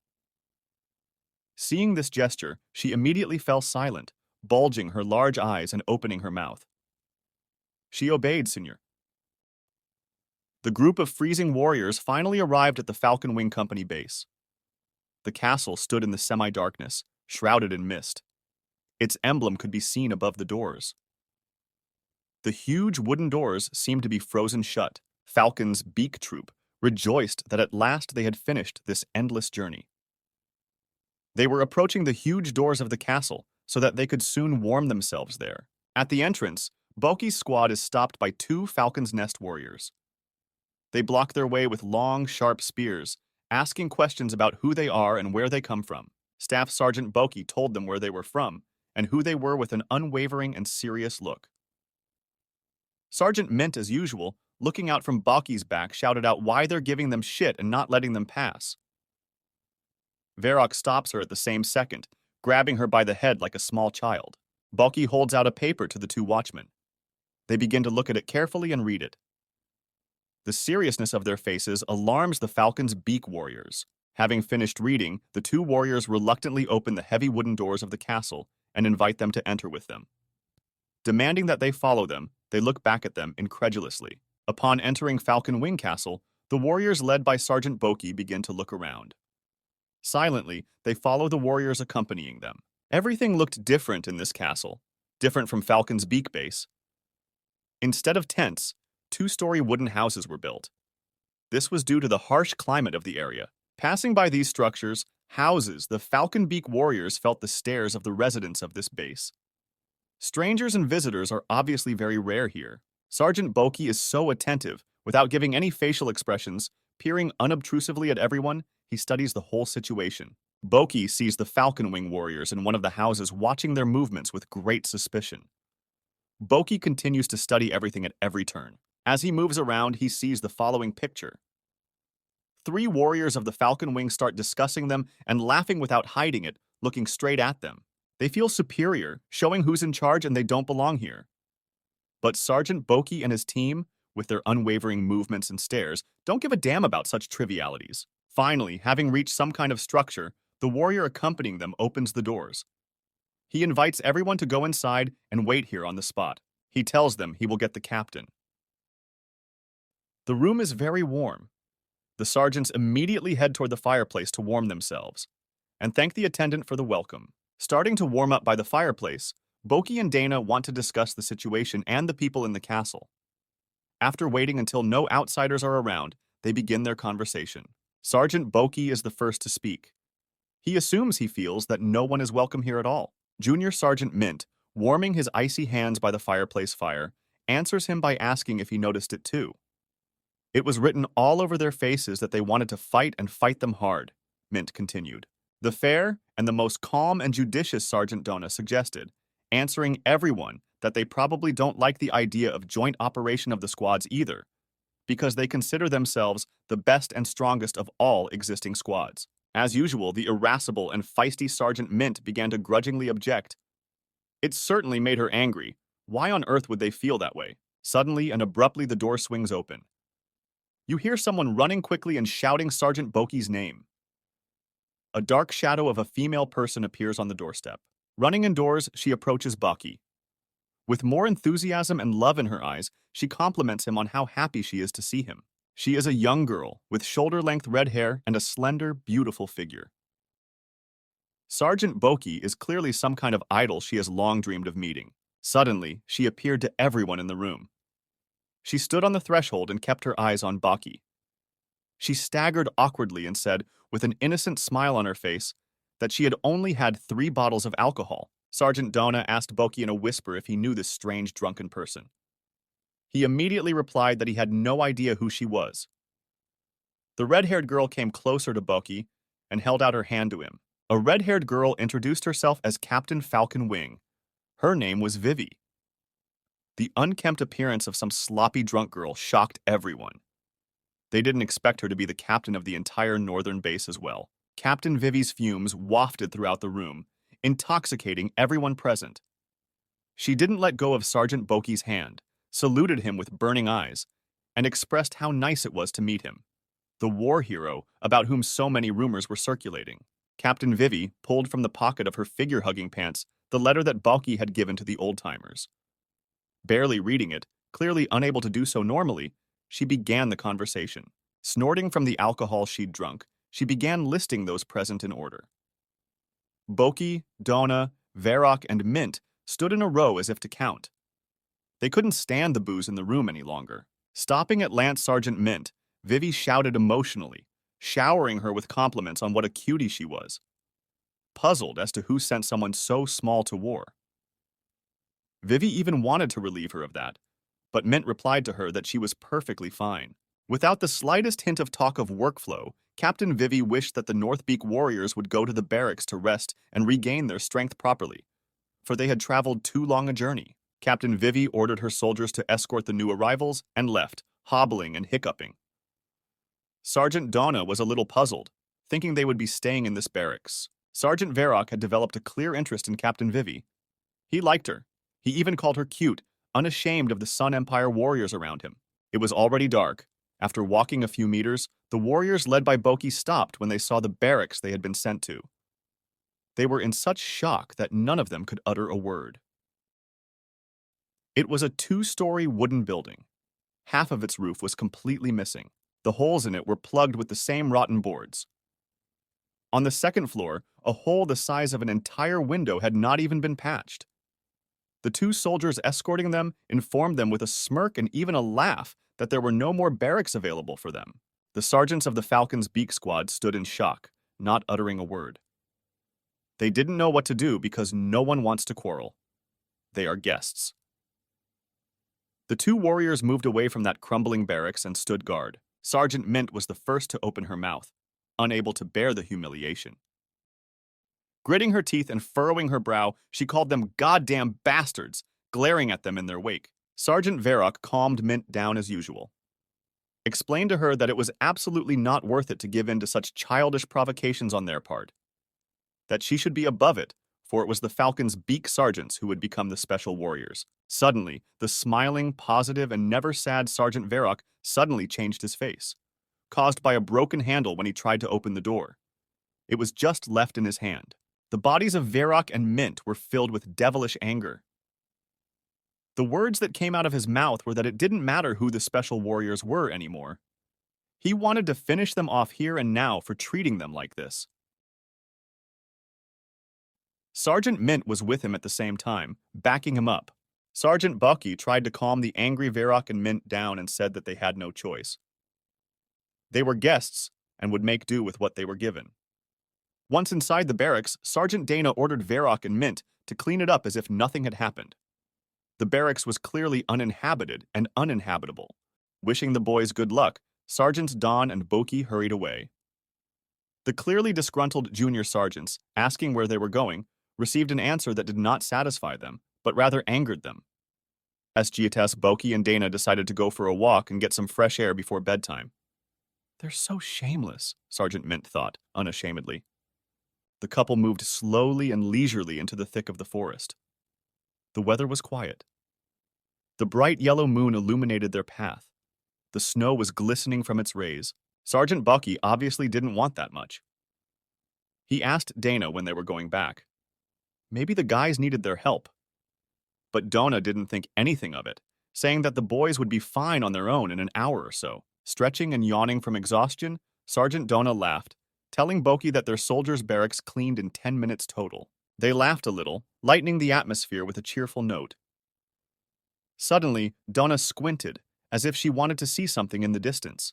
Seeing this gesture, she immediately fell silent, bulging her large eyes and opening her mouth. She obeyed, Senior. The group of freezing warriors finally arrived at the Falcon Wing Company base. The castle stood in the semi-darkness, shrouded in mist. Its emblem could be seen above the doors. The huge wooden doors seemed to be frozen shut. Falcon's beak troop rejoiced that at last they had finished this endless journey. They were approaching the huge doors of the castle so that they could soon warm themselves there. At the entrance, Boki's squad is stopped by 2 Falcon's Nest warriors. They block their way with long, sharp spears, asking questions about who they are and where they come from. Staff Sergeant Boki told them where they were from and who they were with an unwavering and serious look. Sergeant Mint, as usual, looking out from Boki's back, shouted out why they're giving them shit and not letting them pass. Varrock stops her at the same second, grabbing her by the head like a small child. Boki holds out a paper to the 2 watchmen. They begin to look at it carefully and read it. The seriousness of their faces alarms the Falcon's beak warriors. Having finished reading, the 2 warriors reluctantly open the heavy wooden doors of the castle and invite them to enter with them. Demanding that they follow them, they look back at them incredulously. Upon entering Falcon Wing Castle, the warriors led by Sergeant Boki begin to look around. Silently, they follow the warriors accompanying them. Everything looked different in this castle, different from Falcon's beak base. Instead of tents, 2-story wooden houses were built. This was due to the harsh climate of the area. Passing by these structures, houses, the Falcon Beak warriors felt the stares of the residents of this base. Strangers and visitors are obviously very rare here. Sergeant Boki is so attentive, without giving any facial expressions, peering unobtrusively at everyone, he studies the whole situation. Boki sees the Falcon Wing warriors in one of the houses watching their movements with great suspicion. Boki continues to study everything at every turn. As he moves around, he sees the following picture. three warriors of the Falcon Wing start discussing them and laughing without hiding it, looking straight at them. They feel superior, showing who's in charge and they don't belong here. But Sergeant Boki and his team, with their unwavering movements and stares, don't give a damn about such trivialities. Finally, having reached some kind of structure, the warrior accompanying them opens the doors. He invites everyone to go inside and wait here on the spot. He tells them he will get the captain. The room is very warm. The sergeants immediately head toward the fireplace to warm themselves, and thank the attendant for the welcome. Starting to warm up by the fireplace, Boki and Dana want to discuss the situation and the people in the castle. After waiting until no outsiders are around, they begin their conversation. Sergeant Boki is the first to speak. He assumes he feels that no one is welcome here at all. Junior Sergeant Mint, warming his icy hands by the fireplace fire, answers him by asking if he noticed it too. It was written all over their faces that they wanted to fight and fight them hard, Mint continued. The fair and the most calm and judicious Sergeant Dona suggested, answering everyone that they probably don't like the idea of joint operation of the squads either, because they consider themselves the best and strongest of all existing squads. As usual, the irascible and feisty Sergeant Mint began to grudgingly object. It certainly made her angry. Why on earth would they feel that way? Suddenly and abruptly the door swings open. You hear someone running quickly and shouting Sergeant Boki's name. A dark shadow of a female person appears on the doorstep. Running indoors, she approaches Boki. With more enthusiasm and love in her eyes, she compliments him on how happy she is to see him. She is a young girl, with shoulder-length red hair and a slender, beautiful figure. Sergeant Boki is clearly some kind of idol she has long dreamed of meeting. Suddenly, she appeared to everyone in the room. She stood on the threshold and kept her eyes on Boki. She staggered awkwardly and said, with an innocent smile on her face, that she had only had 3 bottles of alcohol. Sergeant Dona asked Boki in a whisper if he knew this strange drunken person. He immediately replied that he had no idea who she was. The red-haired girl came closer to Boki and held out her hand to him. A red-haired girl introduced herself as Captain Falcon Wing. Her name was Vivi. The unkempt appearance of some sloppy drunk girl shocked everyone. They didn't expect her to be the captain of the entire northern base as well. Captain Vivi's fumes wafted throughout the room, intoxicating everyone present. She didn't let go of Sergeant Boki's hand, saluted him with burning eyes, and expressed how nice it was to meet him, the war hero about whom so many rumors were circulating. Captain Vivi pulled from the pocket of her figure-hugging pants the letter that Boki had given to the old-timers. Barely reading it, clearly unable to do so normally, she began the conversation. Snorting from the alcohol she'd drunk, she began listing those present in order. Boki, Dona, Varrock, and Mint stood in a row as if to count. They couldn't stand the booze in the room any longer. Stopping at Lance Sergeant Mint, Vivi shouted emotionally, showering her with compliments on what a cutie she was. Puzzled as to who sent someone so small to war. Vivi even wanted to relieve her of that, but Mint replied to her that she was perfectly fine. Without the slightest hint of talk of workflow, Captain Vivi wished that the Northbeak warriors would go to the barracks to rest and regain their strength properly, for they had traveled too long a journey. Captain Vivi ordered her soldiers to escort the new arrivals and left, hobbling and hiccuping. Sergeant Donna was a little puzzled, thinking they would be staying in this barracks. Sergeant Varrock had developed a clear interest in Captain Vivi. He liked her. He even called her cute, unashamed of the Sun Empire warriors around him. It was already dark. After walking a few meters, the warriors led by Boki stopped when they saw the barracks they had been sent to. They were in such shock that none of them could utter a word. It was a 2-story wooden building. Half of its roof was completely missing. The holes in it were plugged with the same rotten boards. On the second floor, a hole the size of an entire window had not even been patched. The 2 soldiers escorting them informed them with a smirk and even a laugh that there were no more barracks available for them. The sergeants of the Falcon's Beak Squad stood in shock, not uttering a word. They didn't know what to do because no one wants to quarrel. They are guests. The 2 warriors moved away from that crumbling barracks and stood guard. Sergeant Mint was the first to open her mouth, unable to bear the humiliation. Gritting her teeth and furrowing her brow, she called them goddamn bastards, glaring at them in their wake. Sergeant Varrock calmed Mint down as usual. explained to her that it was absolutely not worth it to give in to such childish provocations on their part, that she should be above it, for it was the Falcon's beak sergeants who would become the special warriors. Suddenly, the smiling, positive, and never sad Sergeant Varrock suddenly changed his face, caused by a broken handle when he tried to open the door. It was just left in his hand. The bodies of Varrock and Mint were filled with devilish anger. The words that came out of his mouth were that it didn't matter who the special warriors were anymore. He wanted to finish them off here and now for treating them like this. Sergeant Mint was with him at the same time, backing him up. Sergeant Boki tried to calm the angry Varrock and Mint down and said that they had no choice. They were guests and would make do with what they were given. Once inside the barracks, Sergeant Dana ordered Varrock and Mint to clean it up as if nothing had happened. The barracks was clearly uninhabited and uninhabitable. Wishing the boys good luck, Sergeants Don and Boki hurried away. The clearly disgruntled junior sergeants, asking where they were going, received an answer that did not satisfy them, but rather angered them. SGTS, Boki, and Dana decided to go for a walk and get some fresh air before bedtime. They're so shameless, Sergeant Mint thought, unashamedly. The couple moved slowly and leisurely into the thick of the forest. The weather was quiet. The bright yellow moon illuminated their path. The snow was glistening from its rays. Sergeant Boki obviously didn't want that much. He asked Dana when they were going back. Maybe the guys needed their help. But Dana didn't think anything of it, saying that the boys would be fine on their own in an hour or so. Stretching and yawning from exhaustion, Sergeant Dana laughed, telling Boki that their soldiers' barracks cleaned in 10 minutes total. They laughed a little, lightening the atmosphere with a cheerful note. Suddenly, Donna squinted, as if she wanted to see something in the distance.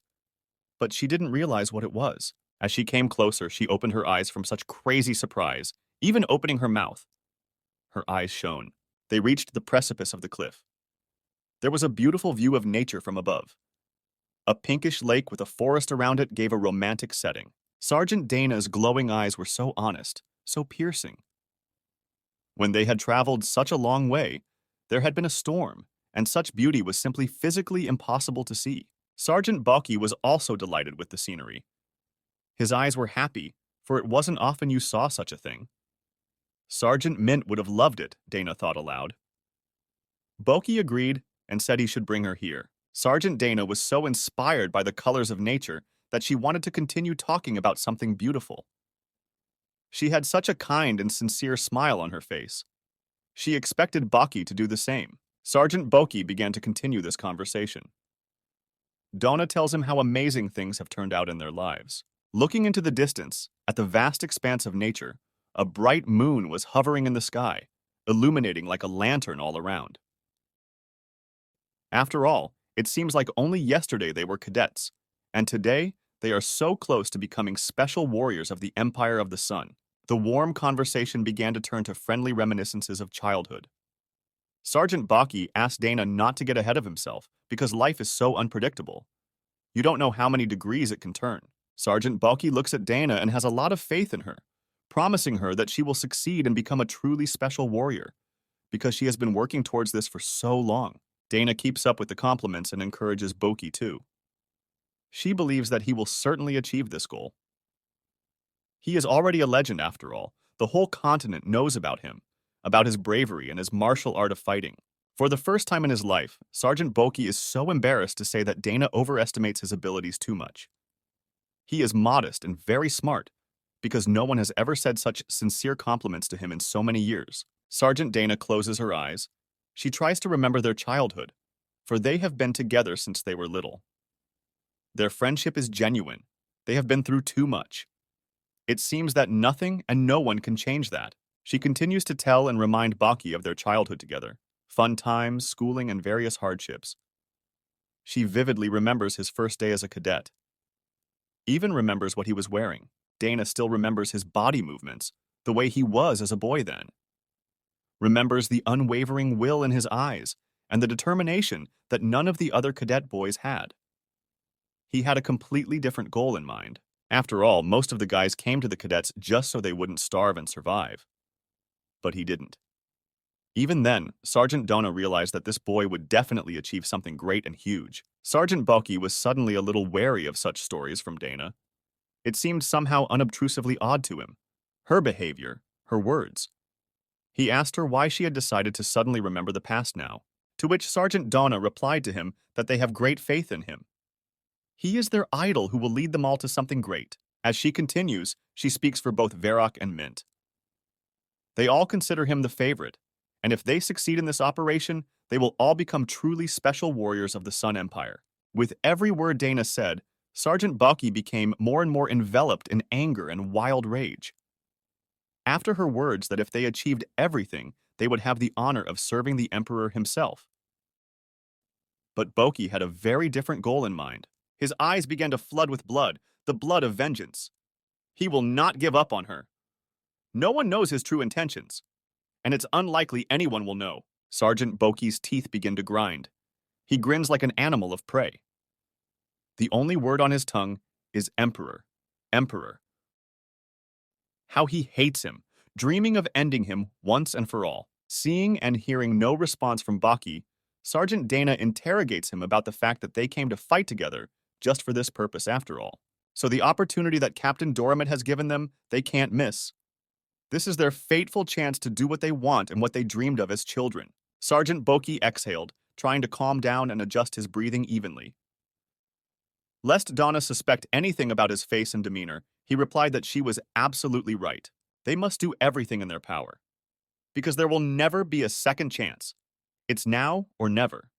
But she didn't realize what it was. As she came closer, she opened her eyes from such crazy surprise, even opening her mouth. Her eyes shone. They reached the precipice of the cliff. There was a beautiful view of nature from above. A pinkish lake with a forest around it gave a romantic setting. Sergeant Dana's glowing eyes were so honest, so piercing. When they had traveled such a long way, there had been a storm, and such beauty was simply physically impossible to see. Sergeant Boki was also delighted with the scenery. His eyes were happy, for it wasn't often you saw such a thing. Sergeant Mint would have loved it, Dana thought aloud. Boki agreed and said he should bring her here. Sergeant Dana was so inspired by the colors of nature that she wanted to continue talking about something beautiful. She had such a kind and sincere smile on her face. She expected Boki to do the same. Sergeant Boki began to continue this conversation. Donna tells him how amazing things have turned out in their lives. Looking into the distance, at the vast expanse of nature, a bright moon was hovering in the sky, illuminating like a lantern all around. After all, it seems like only yesterday they were cadets, and today they are so close to becoming special warriors of the Empire of the Sun. The warm conversation began to turn to friendly reminiscences of childhood. Sergeant Boki asked Dana not to get ahead of himself because life is so unpredictable. You don't know how many degrees it can turn. Sergeant Boki looks at Dana and has a lot of faith in her, promising her that she will succeed and become a truly special warrior because she has been working towards this for so long. Dana keeps up with the compliments and encourages Boki too. She believes that he will certainly achieve this goal. He is already a legend after all. The whole continent knows about him, about his bravery and his martial art of fighting. For the first time in his life, Sergeant Boki is so embarrassed to say that Dana overestimates his abilities too much. He is modest and very smart, because no one has ever said such sincere compliments to him in so many years. Sergeant Dana closes her eyes. She tries to remember their childhood, for they have been together since they were little. Their friendship is genuine. They have been through too much. It seems that nothing and no one can change that. She continues to tell and remind Boki of their childhood together, fun times, schooling, and various hardships. She vividly remembers his first day as a cadet. Even remembers what he was wearing. Dana still remembers his body movements, the way he was as a boy then. Remembers the unwavering will in his eyes and the determination that none of the other cadet boys had. He had a completely different goal in mind. After all, most of the guys came to the cadets just so they wouldn't starve and survive. But he didn't. Even then, Sergeant Donna realized that this boy would definitely achieve something great and huge. Sergeant Boki was suddenly a little wary of such stories from Dana. It seemed somehow unobtrusively odd to him. Her behavior, her words. He asked her why she had decided to suddenly remember the past now, to which Sergeant Dana replied to him that they have great faith in him. He is their idol who will lead them all to something great. As she continues, she speaks for both Varrock and Mint. They all consider him the favorite, and if they succeed in this operation, they will all become truly special warriors of the Sun Empire. With every word Dana said, Sergeant Boki became more and more enveloped in anger and wild rage. After her words that if they achieved everything, they would have the honor of serving the Emperor himself. But Boki had a very different goal in mind. His eyes began to flood with blood, the blood of vengeance. He will not give up on her. No one knows his true intentions, and it's unlikely anyone will know. Sergeant Boki's teeth begin to grind. He grins like an animal of prey. The only word on his tongue is Emperor. Emperor. How he hates him, dreaming of ending him once and for all. Seeing and hearing no response from Boki, Sergeant Dana interrogates him about the fact that they came to fight together just for this purpose after all. So the opportunity that Captain Doramet has given them, they can't miss. This is their fateful chance to do what they want and what they dreamed of as children. Sergeant Boki exhaled, trying to calm down and adjust his breathing evenly. Lest Donna suspect anything about his face and demeanor, he replied that she was absolutely right. They must do everything in their power. Because there will never be a second chance. It's now or never.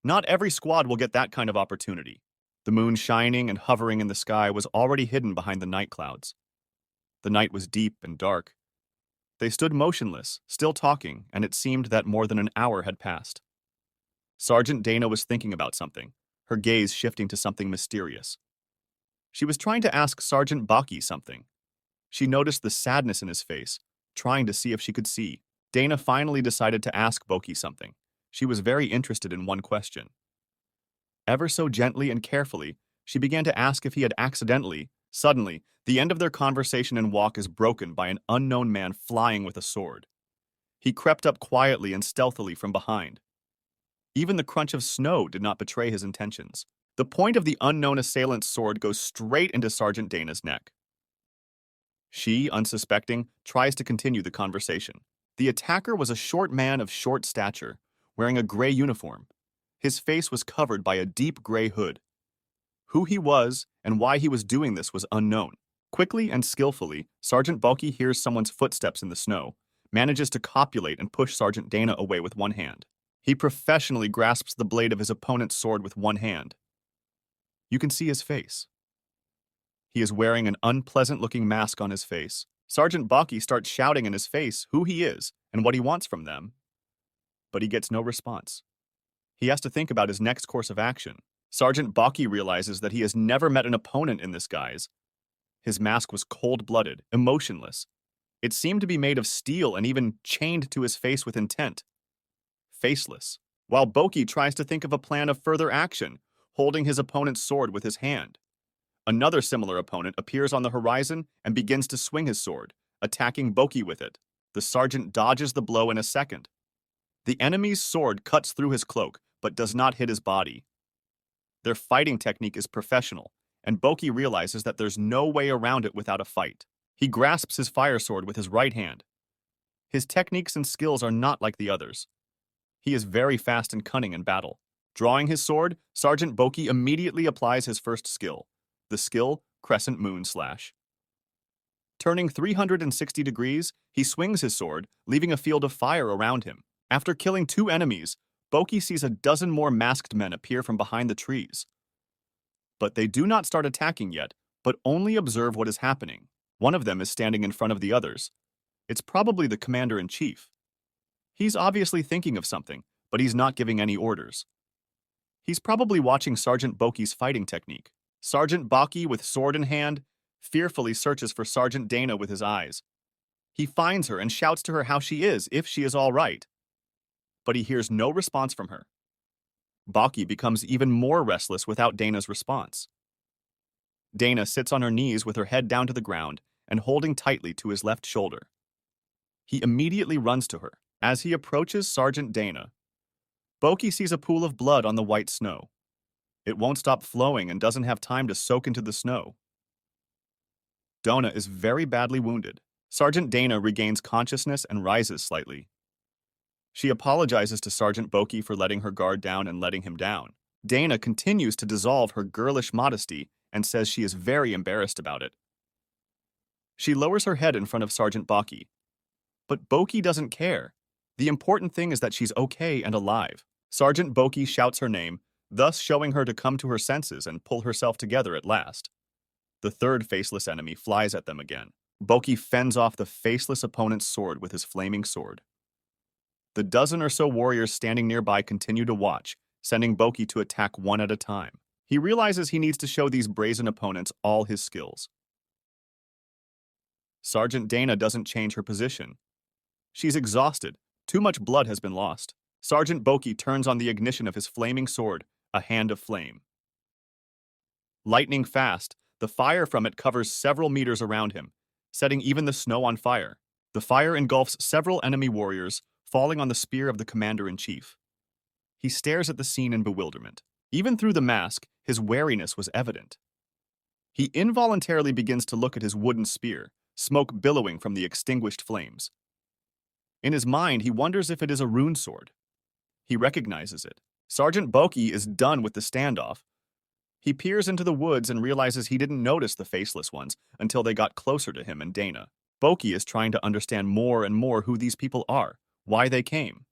Not every squad will get that kind of opportunity. The moon shining and hovering in the sky was already hidden behind the night clouds. The night was deep and dark. They stood motionless, still talking, and it seemed that more than an hour had passed. Sergeant Dana was thinking about something, her gaze shifting to something mysterious. She was trying to ask Sergeant Boki something. She noticed the sadness in his face, trying to see if she could see. Dana finally decided to ask Boki something. She was very interested in one question. Ever so gently and carefully, she began to ask if he had accidentally. Suddenly, the end of their conversation and walk is broken by an unknown man flying with a sword. He crept up quietly and stealthily from behind. Even the crunch of snow did not betray his intentions. The point of the unknown assailant's sword goes straight into Sergeant Dana's neck. She, unsuspecting, tries to continue the conversation. The attacker was a short man of short stature, wearing a gray uniform. His face was covered by a deep gray hood. Who he was and why he was doing this was unknown. Quickly and skillfully, Sergeant Boki hears someone's footsteps in the snow, manages to copulate and push Sergeant Dana away with one hand. He professionally grasps the blade of his opponent's sword with one hand. You can see his face. He is wearing an unpleasant-looking mask on his face. Sergeant Boki starts shouting in his face who he is and what he wants from them. But he gets no response. He has to think about his next course of action. Sergeant Boki realizes that he has never met an opponent in this guise. His mask was cold-blooded, emotionless. It seemed to be made of steel and even chained to his face with intent. Faceless. While Boki tries to think of a plan of further action, holding his opponent's sword with his hand. Another similar opponent appears on the horizon and begins to swing his sword, attacking Boki with it. The sergeant dodges the blow in a second. The enemy's sword cuts through his cloak, but does not hit his body. Their fighting technique is professional, and Boki realizes that there's no way around it without a fight. He grasps his fire sword with his right hand. His techniques and skills are not like the others. He is very fast and cunning in battle. Drawing his sword, Sergeant Boki immediately applies his first skill, the skill Crescent Moon Slash. Turning 360 degrees, he swings his sword, leaving a field of fire around him. After killing 2 enemies, Boki sees a dozen more masked men appear from behind the trees. But they do not start attacking yet, but only observe what is happening. One of them is standing in front of the others. It's probably the commander-in-chief. He's obviously thinking of something, but he's not giving any orders. He's probably watching Sergeant Boki's fighting technique. Sergeant Boki, with sword in hand, fearfully searches for Sergeant Dana with his eyes. He finds her and shouts to her how she is, if she is all right. But he hears no response from her. Boki becomes even more restless without Dana's response. Dana sits on her knees with her head down to the ground and holding tightly to his left shoulder. He immediately runs to her. As he approaches Sergeant Dana, Boki sees a pool of blood on the white snow. It won't stop flowing and doesn't have time to soak into the snow. Dana is very badly wounded. Sergeant Dana regains consciousness and rises slightly. She apologizes to Sergeant Boki for letting her guard down and letting him down. Dana continues to dissolve her girlish modesty and says she is very embarrassed about it. She lowers her head in front of Sergeant Boki. But Boki doesn't care. The important thing is that she's okay and alive. Sergeant Boki shouts her name, thus showing her to come to her senses and pull herself together at last. The third faceless enemy flies at them again. Boki fends off the faceless opponent's sword with his flaming sword. The dozen or so warriors standing nearby continue to watch, sending Boki to attack one at a time. He realizes he needs to show these brazen opponents all his skills. Sergeant Dana doesn't change her position. She's exhausted. Too much blood has been lost. Sergeant Boki turns on the ignition of his flaming sword, a hand of flame. Lightning fast, the fire from it covers several meters around him, setting even the snow on fire. The fire engulfs several enemy warriors, falling on the spear of the commander-in-chief. He stares at the scene in bewilderment. Even through the mask, his wariness was evident. He involuntarily begins to look at his wooden spear, smoke billowing from the extinguished flames. In his mind, he wonders if it is a rune sword. He recognizes it. Sergeant Boki is done with the standoff. He peers into the woods and realizes he didn't notice the faceless ones until they got closer to him and Dana. Boki is trying to understand more and more who these people are, why they came.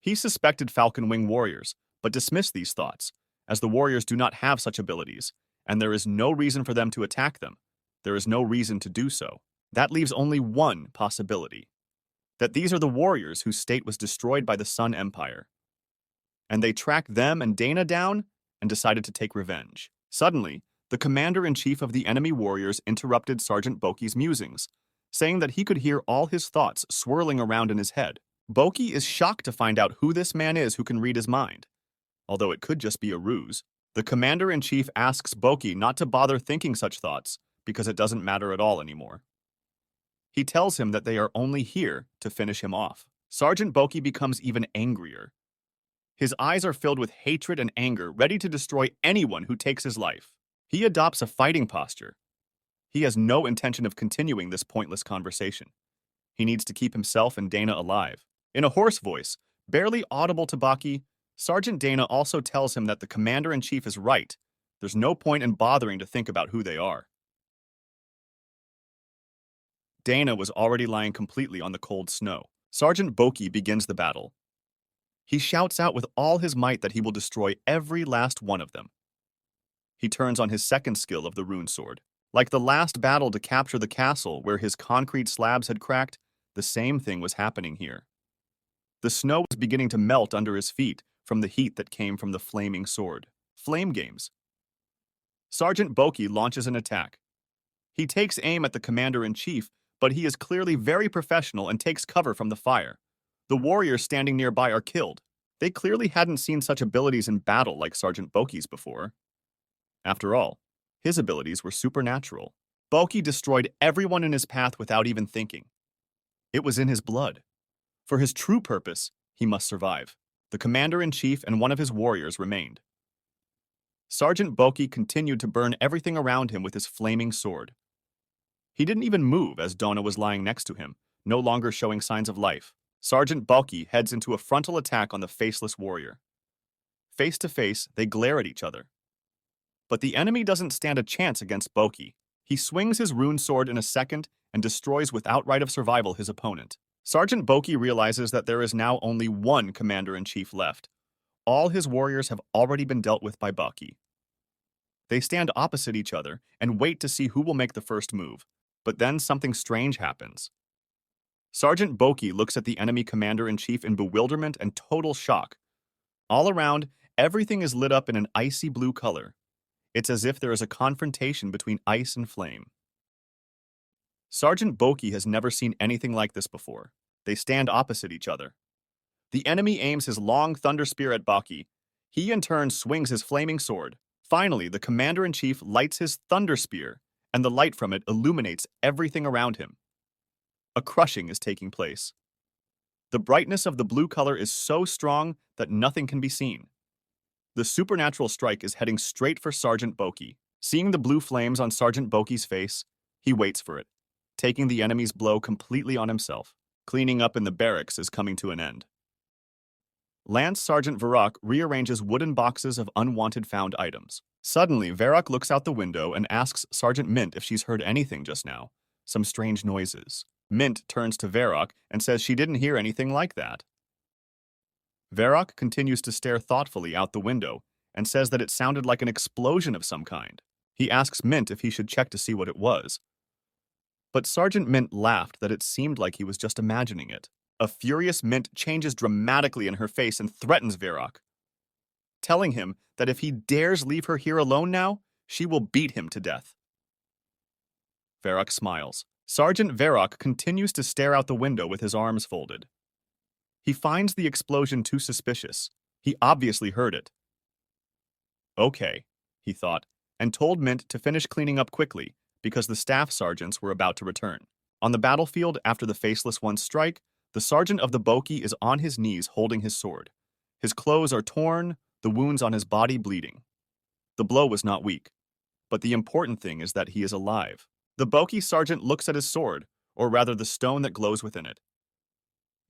He suspected Falcon Wing warriors, but dismissed these thoughts, as the warriors do not have such abilities, and there is no reason for them to attack them. There is no reason to do so. That leaves only one possibility. That these are the warriors whose state was destroyed by the Sun Empire. And they tracked them and Dana down and decided to take revenge. Suddenly, the commander-in-chief of the enemy warriors interrupted Sergeant Boki's musings, saying that he could hear all his thoughts swirling around in his head. Boki is shocked to find out who this man is who can read his mind. Although it could just be a ruse, the commander-in-chief asks Boki not to bother thinking such thoughts because it doesn't matter at all anymore. He tells him that they are only here to finish him off. Sergeant Boki becomes even angrier. His eyes are filled with hatred and anger, ready to destroy anyone who takes his life. He adopts a fighting posture. He has no intention of continuing this pointless conversation. He needs to keep himself and Dana alive. In a hoarse voice, barely audible to Boki, Sergeant Dana also tells him that the commander-in-chief is right. There's no point in bothering to think about who they are. Dana was already lying completely on the cold snow. Sergeant Boki begins the battle. He shouts out with all his might that he will destroy every last one of them. He turns on his second skill of the rune sword. Like the last battle to capture the castle where his concrete slabs had cracked, the same thing was happening here. The snow was beginning to melt under his feet from the heat that came from the flaming sword. Flame games. Sergeant Boki launches an attack. He takes aim at the commander-in-chief, but he is clearly very professional and takes cover from the fire. The warriors standing nearby are killed. They clearly hadn't seen such abilities in battle like Sergeant Boki's before. After all, his abilities were supernatural. Boki destroyed everyone in his path without even thinking. It was in his blood. For his true purpose, he must survive. The commander-in-chief and one of his warriors remained. Sergeant Boki continued to burn everything around him with his flaming sword. He didn't even move as Dana was lying next to him, no longer showing signs of life. Sergeant Boki heads into a frontal attack on the faceless warrior. Face to face, they glare at each other. But the enemy doesn't stand a chance against Boki. He swings his rune sword in a second and destroys without right of survival his opponent. Sergeant Boki realizes that there is now only one commander-in-chief left. All his warriors have already been dealt with by Boki. They stand opposite each other and wait to see who will make the first move. But then something strange happens. Sergeant Boki looks at the enemy commander-in-chief in bewilderment and total shock. All around, everything is lit up in an icy blue color. It's as if there is a confrontation between ice and flame. Sergeant Boki has never seen anything like this before. They stand opposite each other. The enemy aims his long thunder spear at Boki. He in turn swings his flaming sword. Finally, the commander-in-chief lights his thunder spear, and the light from it illuminates everything around him. A crushing is taking place. The brightness of the blue color is so strong that nothing can be seen. The supernatural strike is heading straight for Sergeant Boki. Seeing the blue flames on Sergeant Boki's face, he waits for it, taking the enemy's blow completely on himself. Cleaning up in the barracks is coming to an end. Lance Sergeant Varrock rearranges wooden boxes of unwanted found items. Suddenly, Varrock looks out the window and asks Sergeant Mint if she's heard anything just now. Some strange noises. Mint turns to Varrock and says she didn't hear anything like that. Varrock continues to stare thoughtfully out the window and says that it sounded like an explosion of some kind. He asks Mint if he should check to see what it was. But Sergeant Mint laughed that it seemed like he was just imagining it. A furious Mint changes dramatically in her face and threatens Varrock, telling him that if he dares leave her here alone now, she will beat him to death. Varrock smiles. Sergeant Varrock continues to stare out the window with his arms folded. He finds the explosion too suspicious. He obviously heard it. Okay, he thought, and told Mint to finish cleaning up quickly because the staff sergeants were about to return. On the battlefield after the Faceless One's strike, the sergeant of the Boki is on his knees holding his sword. His clothes are torn, the wounds on his body bleeding. The blow was not weak, but the important thing is that he is alive. The Boki sergeant looks at his sword, or rather the stone that glows within it.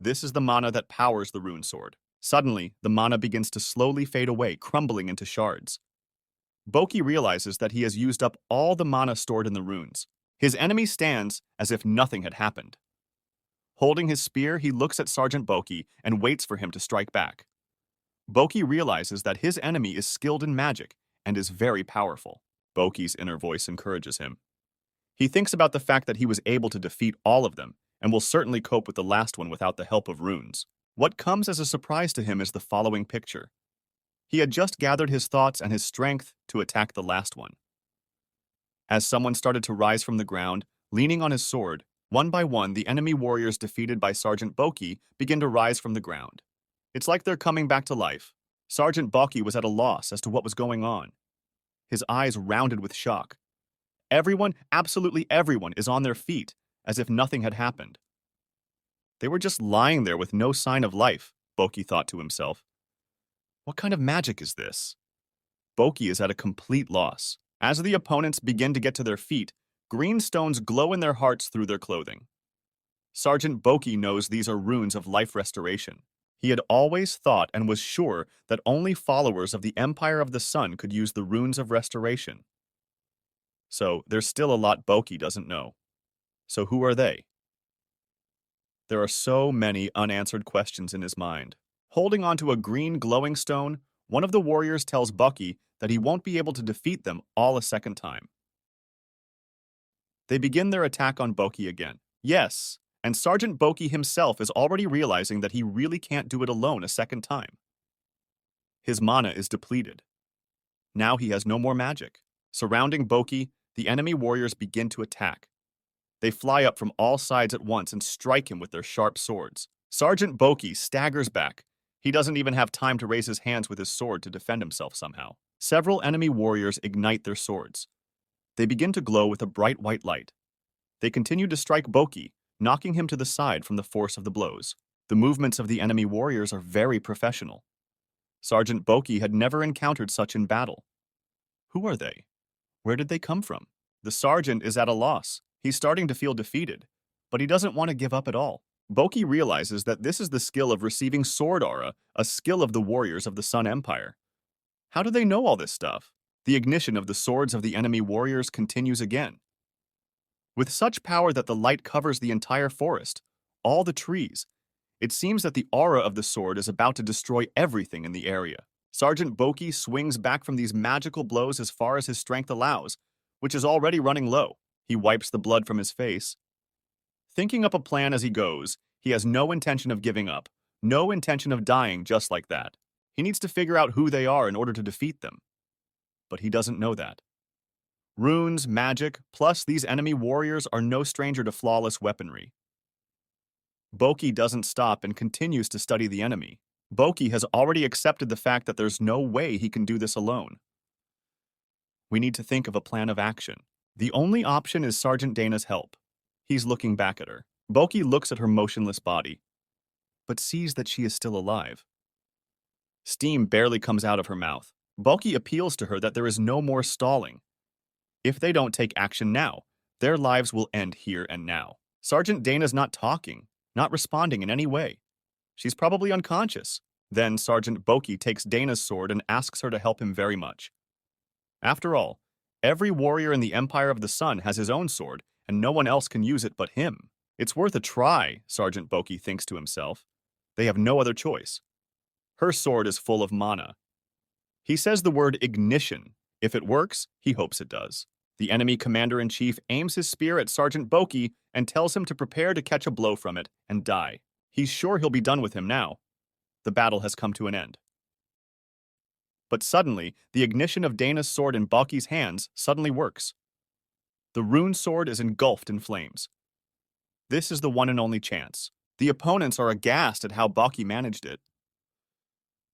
This is the mana that powers the rune sword. Suddenly, the mana begins to slowly fade away, crumbling into shards. Boki realizes that he has used up all the mana stored in the runes. His enemy stands as if nothing had happened. Holding his spear, he looks at Sergeant Boki and waits for him to strike back. Boki realizes that his enemy is skilled in magic and is very powerful. Boki's inner voice encourages him. He thinks about the fact that he was able to defeat all of them and will certainly cope with the last one without the help of runes. What comes as a surprise to him is the following picture. He had just gathered his thoughts and his strength to attack the last one. As someone started to rise from the ground, leaning on his sword, one by one, the enemy warriors defeated by Sergeant Boki begin to rise from the ground. It's like they're coming back to life. Sergeant Boki was at a loss as to what was going on. His eyes rounded with shock. Everyone, absolutely everyone, is on their feet, as if nothing had happened. They were just lying there with no sign of life, Boki thought to himself. What kind of magic is this? Boki is at a complete loss. As the opponents begin to get to their feet, green stones glow in their hearts through their clothing. Sergeant Boki knows these are runes of life restoration. He had always thought and was sure that only followers of the Empire of the Sun could use the runes of restoration. So there's still a lot Boki doesn't know. So who are they? There are so many unanswered questions in his mind. Holding onto a green glowing stone, one of the warriors tells Boki that he won't be able to defeat them all a second time. They begin their attack on Boki again. Yes, and Sergeant Boki himself is already realizing that he really can't do it alone a second time. His mana is depleted. Now he has no more magic. Surrounding Boki, the enemy warriors begin to attack. They fly up from all sides at once and strike him with their sharp swords. Sergeant Boki staggers back. He doesn't even have time to raise his hands with his sword to defend himself somehow. Several enemy warriors ignite their swords. They begin to glow with a bright white light. They continue to strike Boki, knocking him to the side from the force of the blows. The movements of the enemy warriors are very professional. Sergeant Boki had never encountered such in battle. Who are they? Where did they come from? The sergeant is at a loss. He's starting to feel defeated, but he doesn't want to give up at all. Boki realizes that this is the skill of receiving sword aura, a skill of the warriors of the Sun Empire. How do they know all this stuff? The ignition of the swords of the enemy warriors continues again. With such power that the light covers the entire forest, all the trees, it seems that the aura of the sword is about to destroy everything in the area. Sergeant Boki swings back from these magical blows as far as his strength allows, which is already running low. He wipes the blood from his face. Thinking up a plan as he goes, he has no intention of giving up, no intention of dying just like that. He needs to figure out who they are in order to defeat them. But he doesn't know that. Runes, magic, plus these enemy warriors are no stranger to flawless weaponry. Boki doesn't stop and continues to study the enemy. Boki has already accepted the fact that there's no way he can do this alone. We need to think of a plan of action. The only option is Sergeant Dana's help. He's looking back at her. Boki looks at her motionless body, but sees that she is still alive. Steam barely comes out of her mouth. Boki appeals to her that there is no more stalling. If they don't take action now, their lives will end here and now. Sergeant Dana's not talking, not responding in any way. She's probably unconscious. Then Sergeant Boki takes Dana's sword and asks her to help him very much. After all, every warrior in the Empire of the Sun has his own sword, and no one else can use it but him. It's worth a try, Sergeant Boki thinks to himself. They have no other choice. Her sword is full of mana. He says the word ignition. If it works, he hopes it does. The enemy commander-in-chief aims his spear at Sergeant Boki and tells him to prepare to catch a blow from it and die. He's sure he'll be done with him now. The battle has come to an end. But suddenly, the ignition of Dana's sword in Boki's hands suddenly works. The rune sword is engulfed in flames. This is the one and only chance. The opponents are aghast at how Boki managed it.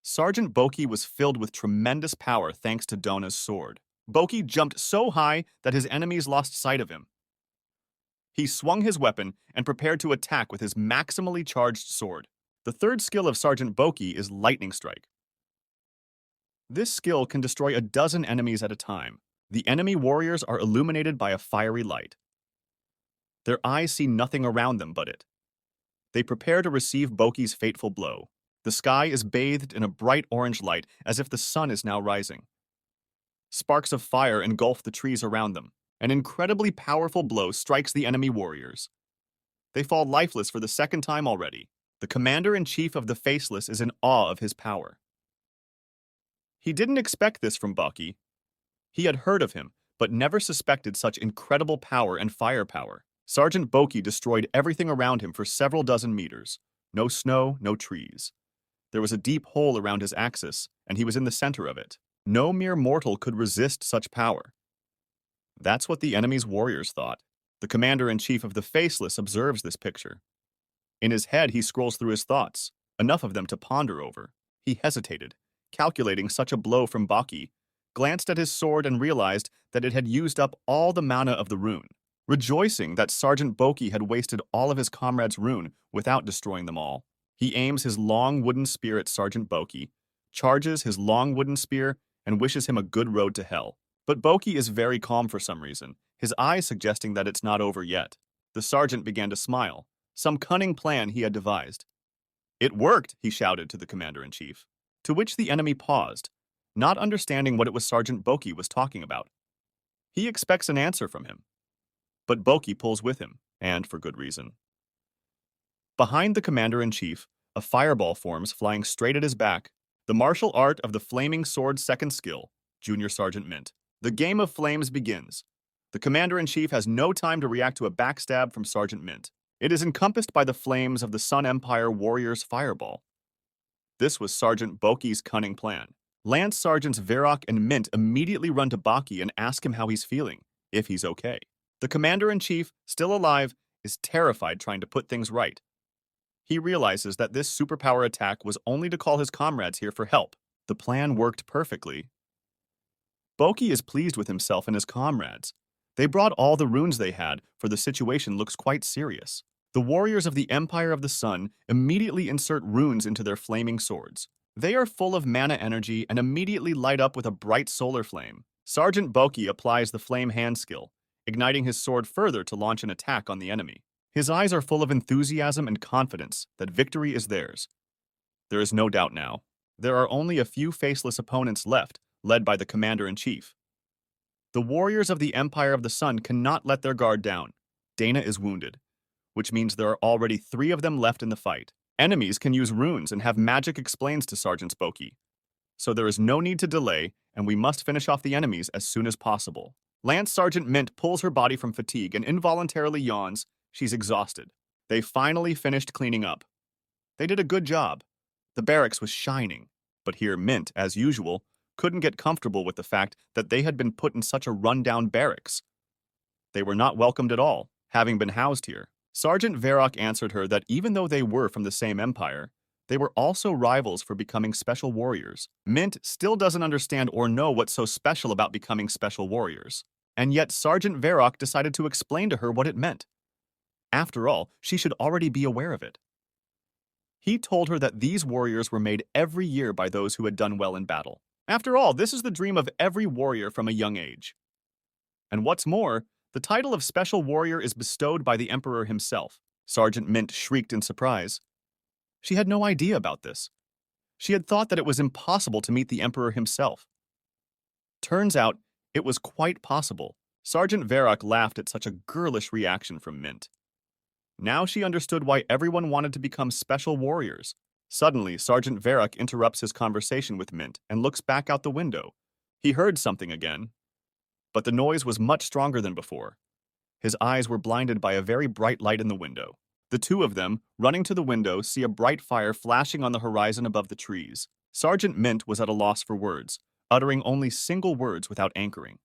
Sergeant Boki was filled with tremendous power thanks to Dana's sword. Boki jumped so high that his enemies lost sight of him. He swung his weapon and prepared to attack with his maximally charged sword. The third skill of Sergeant Boki is Lightning Strike. This skill can destroy a dozen enemies at a time. The enemy warriors are illuminated by a fiery light. Their eyes see nothing around them but it. They prepare to receive Boki's fateful blow. The sky is bathed in a bright orange light as if the sun is now rising. Sparks of fire engulf the trees around them. An incredibly powerful blow strikes the enemy warriors. They fall lifeless for the second time already. The commander-in-chief of the Faceless is in awe of his power. He didn't expect this from Boki. He had heard of him, but never suspected such incredible power and firepower. Sergeant Boki destroyed everything around him for several dozen meters. No snow, no trees. There was a deep hole around his axis, and he was in the center of it. No mere mortal could resist such power. That's what the enemy's warriors thought. The commander-in-chief of the Faceless observes this picture. In his head, he scrolls through his thoughts, enough of them to ponder over. He hesitated, calculating such a blow from Boki, glanced at his sword and realized that it had used up all the mana of the rune. Rejoicing that Sergeant Boki had wasted all of his comrades' rune without destroying them all, he aims his long wooden spear at Sergeant Boki, charges his long wooden spear, and wishes him a good road to hell. But Boki is very calm for some reason, his eyes suggesting that it's not over yet. The sergeant began to smile, some cunning plan he had devised. "It worked," he shouted to the commander-in-chief, to which the enemy paused, not understanding what it was Sergeant Boki was talking about. He expects an answer from him. But Boki pulls with him, and for good reason. Behind the commander-in-chief, a fireball forms flying straight at his back. The martial art of the flaming sword's second skill, Junior Sergeant Mint. The game of flames begins. The commander-in-chief has no time to react to a backstab from Sergeant Mint. It is encompassed by the flames of the Sun Empire warrior's fireball. This was Sergeant Boki's cunning plan. Lance Sergeants Verok and Mint immediately run to Boki and ask him how he's feeling, if he's okay. The commander-in-chief, still alive, is terrified trying to put things right. He realizes that this superpower attack was only to call his comrades here for help. The plan worked perfectly. Boki is pleased with himself and his comrades. They brought all the runes they had, for the situation looks quite serious. The warriors of the Empire of the Sun immediately insert runes into their flaming swords. They are full of mana energy and immediately light up with a bright solar flame. Sergeant Boki applies the flame hand skill, igniting his sword further to launch an attack on the enemy. His eyes are full of enthusiasm and confidence that victory is theirs. There is no doubt now. There are only a few faceless opponents left, led by the commander-in-chief. The warriors of the Empire of the Sun cannot let their guard down. Dana is wounded, which means there are already 3 of them left in the fight. Enemies can use runes and have magic explains to Sergeant Boki. So there is no need to delay, and we must finish off the enemies as soon as possible. Lance Sergeant Mint pulls her body from fatigue and involuntarily yawns. She's exhausted. They finally finished cleaning up. They did a good job. The barracks was shining, but here Mint, as usual, couldn't get comfortable with the fact that they had been put in such a rundown barracks. They were not welcomed at all, having been housed here. Sergeant Verok answered her that even though they were from the same empire, they were also rivals for becoming special warriors. Mint still doesn't understand or know what's so special about becoming special warriors. And yet Sergeant Verok decided to explain to her what it meant. After all, she should already be aware of it. He told her that these warriors were made every year by those who had done well in battle. After all, this is the dream of every warrior from a young age. And what's more, the title of Special Warrior is bestowed by the Emperor himself. Sergeant Mint shrieked in surprise. She had no idea about this. She had thought that it was impossible to meet the Emperor himself. Turns out, it was quite possible. Sergeant Varrock laughed at such a girlish reaction from Mint. Now she understood why everyone wanted to become special warriors. Suddenly, Sergeant Varrock interrupts his conversation with Mint and looks back out the window. He heard something again, but the noise was much stronger than before. His eyes were blinded by a very bright light in the window. The two of them, running to the window, see a bright fire flashing on the horizon above the trees. Sergeant Mint was at a loss for words, uttering only single words without anchoring.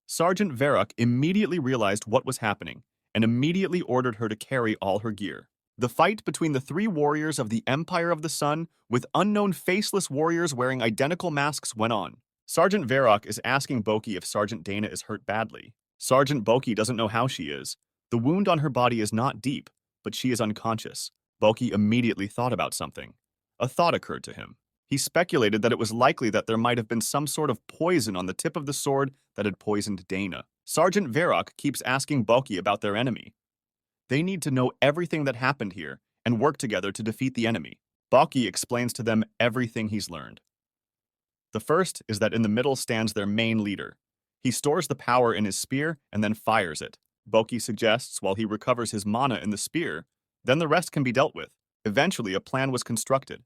Sergeant Varrock immediately realized what was happening and immediately ordered her to carry all her gear. The fight between the three warriors of the Empire of the Sun with unknown faceless warriors wearing identical masks went on. Sergeant Varrock is asking Boki if Sergeant Dana is hurt badly. Sergeant Boki doesn't know how she is. The wound on her body is not deep, but she is unconscious. Boki immediately thought about something. A thought occurred to him. He speculated that it was likely that there might have been some sort of poison on the tip of the sword that had poisoned Dana. Sergeant Varrock keeps asking Boki about their enemy. They need to know everything that happened here and work together to defeat the enemy. Boki explains to them everything he's learned. The first is that in the middle stands their main leader. He stores the power in his spear and then fires it. Boki suggests while he recovers his mana in the spear, then the rest can be dealt with. Eventually, a plan was constructed.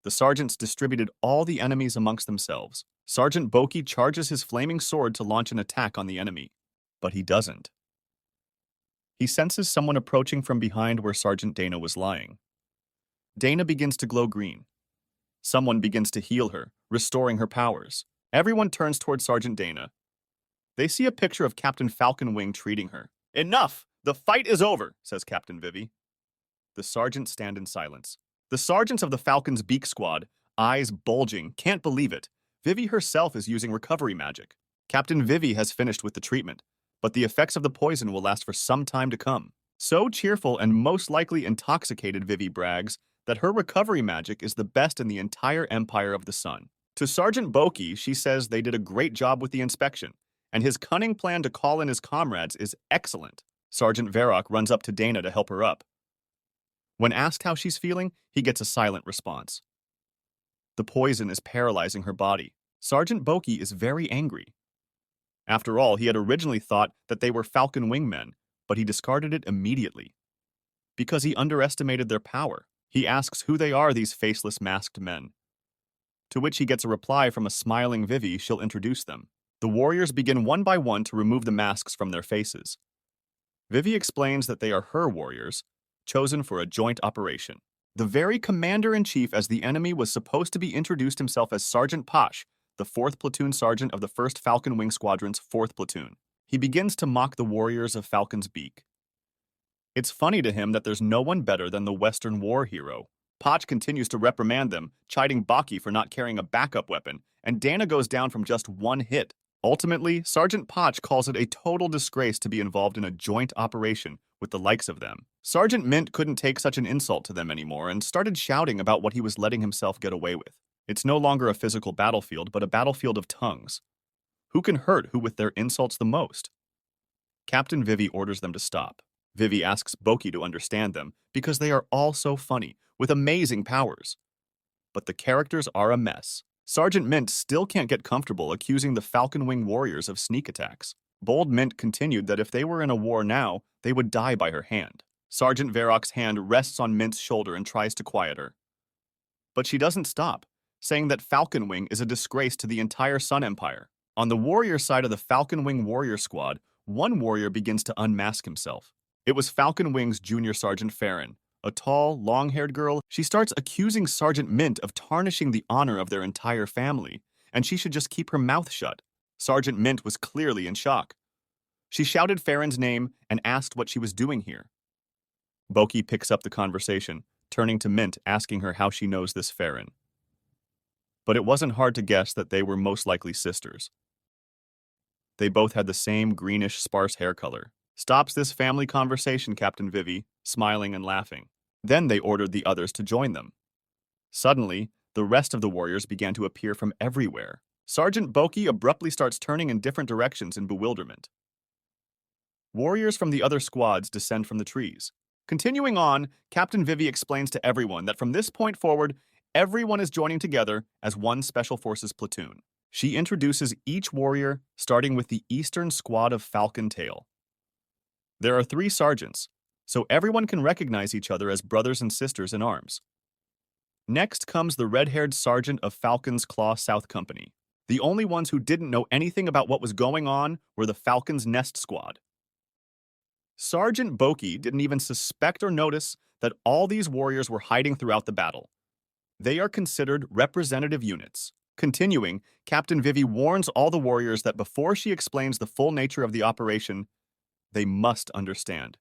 The sergeants distributed all the enemies amongst themselves. Sergeant Boki charges his flaming sword to launch an attack on the enemy, but he doesn't. He senses someone approaching from behind where Sergeant Dana was lying. Dana begins to glow green. Someone begins to heal her, restoring her powers. Everyone turns toward Sergeant Dana. They see a picture of Captain Falconwing treating her. "Enough! The fight is over," says Captain Vivi. The sergeants stand in silence. The sergeants of the Falcon's Beak Squad, eyes bulging, can't believe it. Vivi herself is using recovery magic. Captain Vivi has finished with the treatment, but the effects of the poison will last for some time to come. So cheerful and most likely intoxicated, Vivi brags that her recovery magic is the best in the entire Empire of the Sun. To Sergeant Boki, she says they did a great job with the inspection, and his cunning plan to call in his comrades is excellent. Sergeant Varrock runs up to Dana to help her up. When asked how she's feeling, he gets a silent response. The poison is paralyzing her body. Sergeant Boki is very angry. After all, he had originally thought that they were Falcon Wingmen, but he discarded it immediately. Because he underestimated their power. He asks who they are, these faceless masked men. To which he gets a reply from a smiling Vivi she'll introduce them. The warriors begin one by one to remove the masks from their faces. Vivi explains that they are her warriors, chosen for a joint operation. The very commander-in-chief as the enemy was supposed to be introduced himself as Sergeant Posh, the 4th Platoon Sergeant of the 1st Falcon Wing Squadron's 4th Platoon. He begins to mock the warriors of Falcon's Beak. It's funny to him that there's no one better than the Western war hero. Poch continues to reprimand them, chiding Boki for not carrying a backup weapon, and Dana goes down from just one hit. Ultimately, Sergeant Poch calls it a total disgrace to be involved in a joint operation with the likes of them. Sergeant Mint couldn't take such an insult to them anymore and started shouting about what he was letting himself get away with. It's no longer a physical battlefield, but a battlefield of tongues. Who can hurt who with their insults the most? Captain Vivi orders them to stop. Vivi asks Boki to understand them because they are all so funny, with amazing powers. But the characters are a mess. Sergeant Mint still can't get comfortable accusing the Falcon Wing warriors of sneak attacks. Bold Mint continued that if they were in a war now, they would die by her hand. Sergeant Varrock's hand rests on Mint's shoulder and tries to quiet her. But she doesn't stop, saying that Falcon Wing is a disgrace to the entire Sun Empire. On the warrior side of the Falcon Wing warrior squad, one warrior begins to unmask himself. It was Falcon Wing's Junior Sergeant Farron, a tall, long-haired girl. She starts accusing Sergeant Mint of tarnishing the honor of their entire family, and she should just keep her mouth shut. Sergeant Mint was clearly in shock. She shouted Farron's name and asked what she was doing here. Boki picks up the conversation, turning to Mint, asking her how she knows this Farron. But it wasn't hard to guess that they were most likely sisters. They both had the same greenish, sparse hair color. Stops this family conversation, Captain Vivi, smiling and laughing. Then they ordered the others to join them. Suddenly, the rest of the warriors began to appear from everywhere. Sergeant Boki abruptly starts turning in different directions in bewilderment. Warriors from the other squads descend from the trees. Continuing on, Captain Vivi explains to everyone that from this point forward, everyone is joining together as one Special Forces platoon. She introduces each warrior, starting with the Eastern Squad of Falcon Tail. There are 3 sergeants, so everyone can recognize each other as brothers and sisters in arms. Next comes the red-haired sergeant of Falcon's Claw South Company. The only ones who didn't know anything about what was going on were the Falcon's Nest Squad. Sergeant Boki didn't even suspect or notice that all these warriors were hiding throughout the battle. They are considered representative units. Continuing, Captain Vivi warns all the warriors that before she explains the full nature of the operation, they must understand.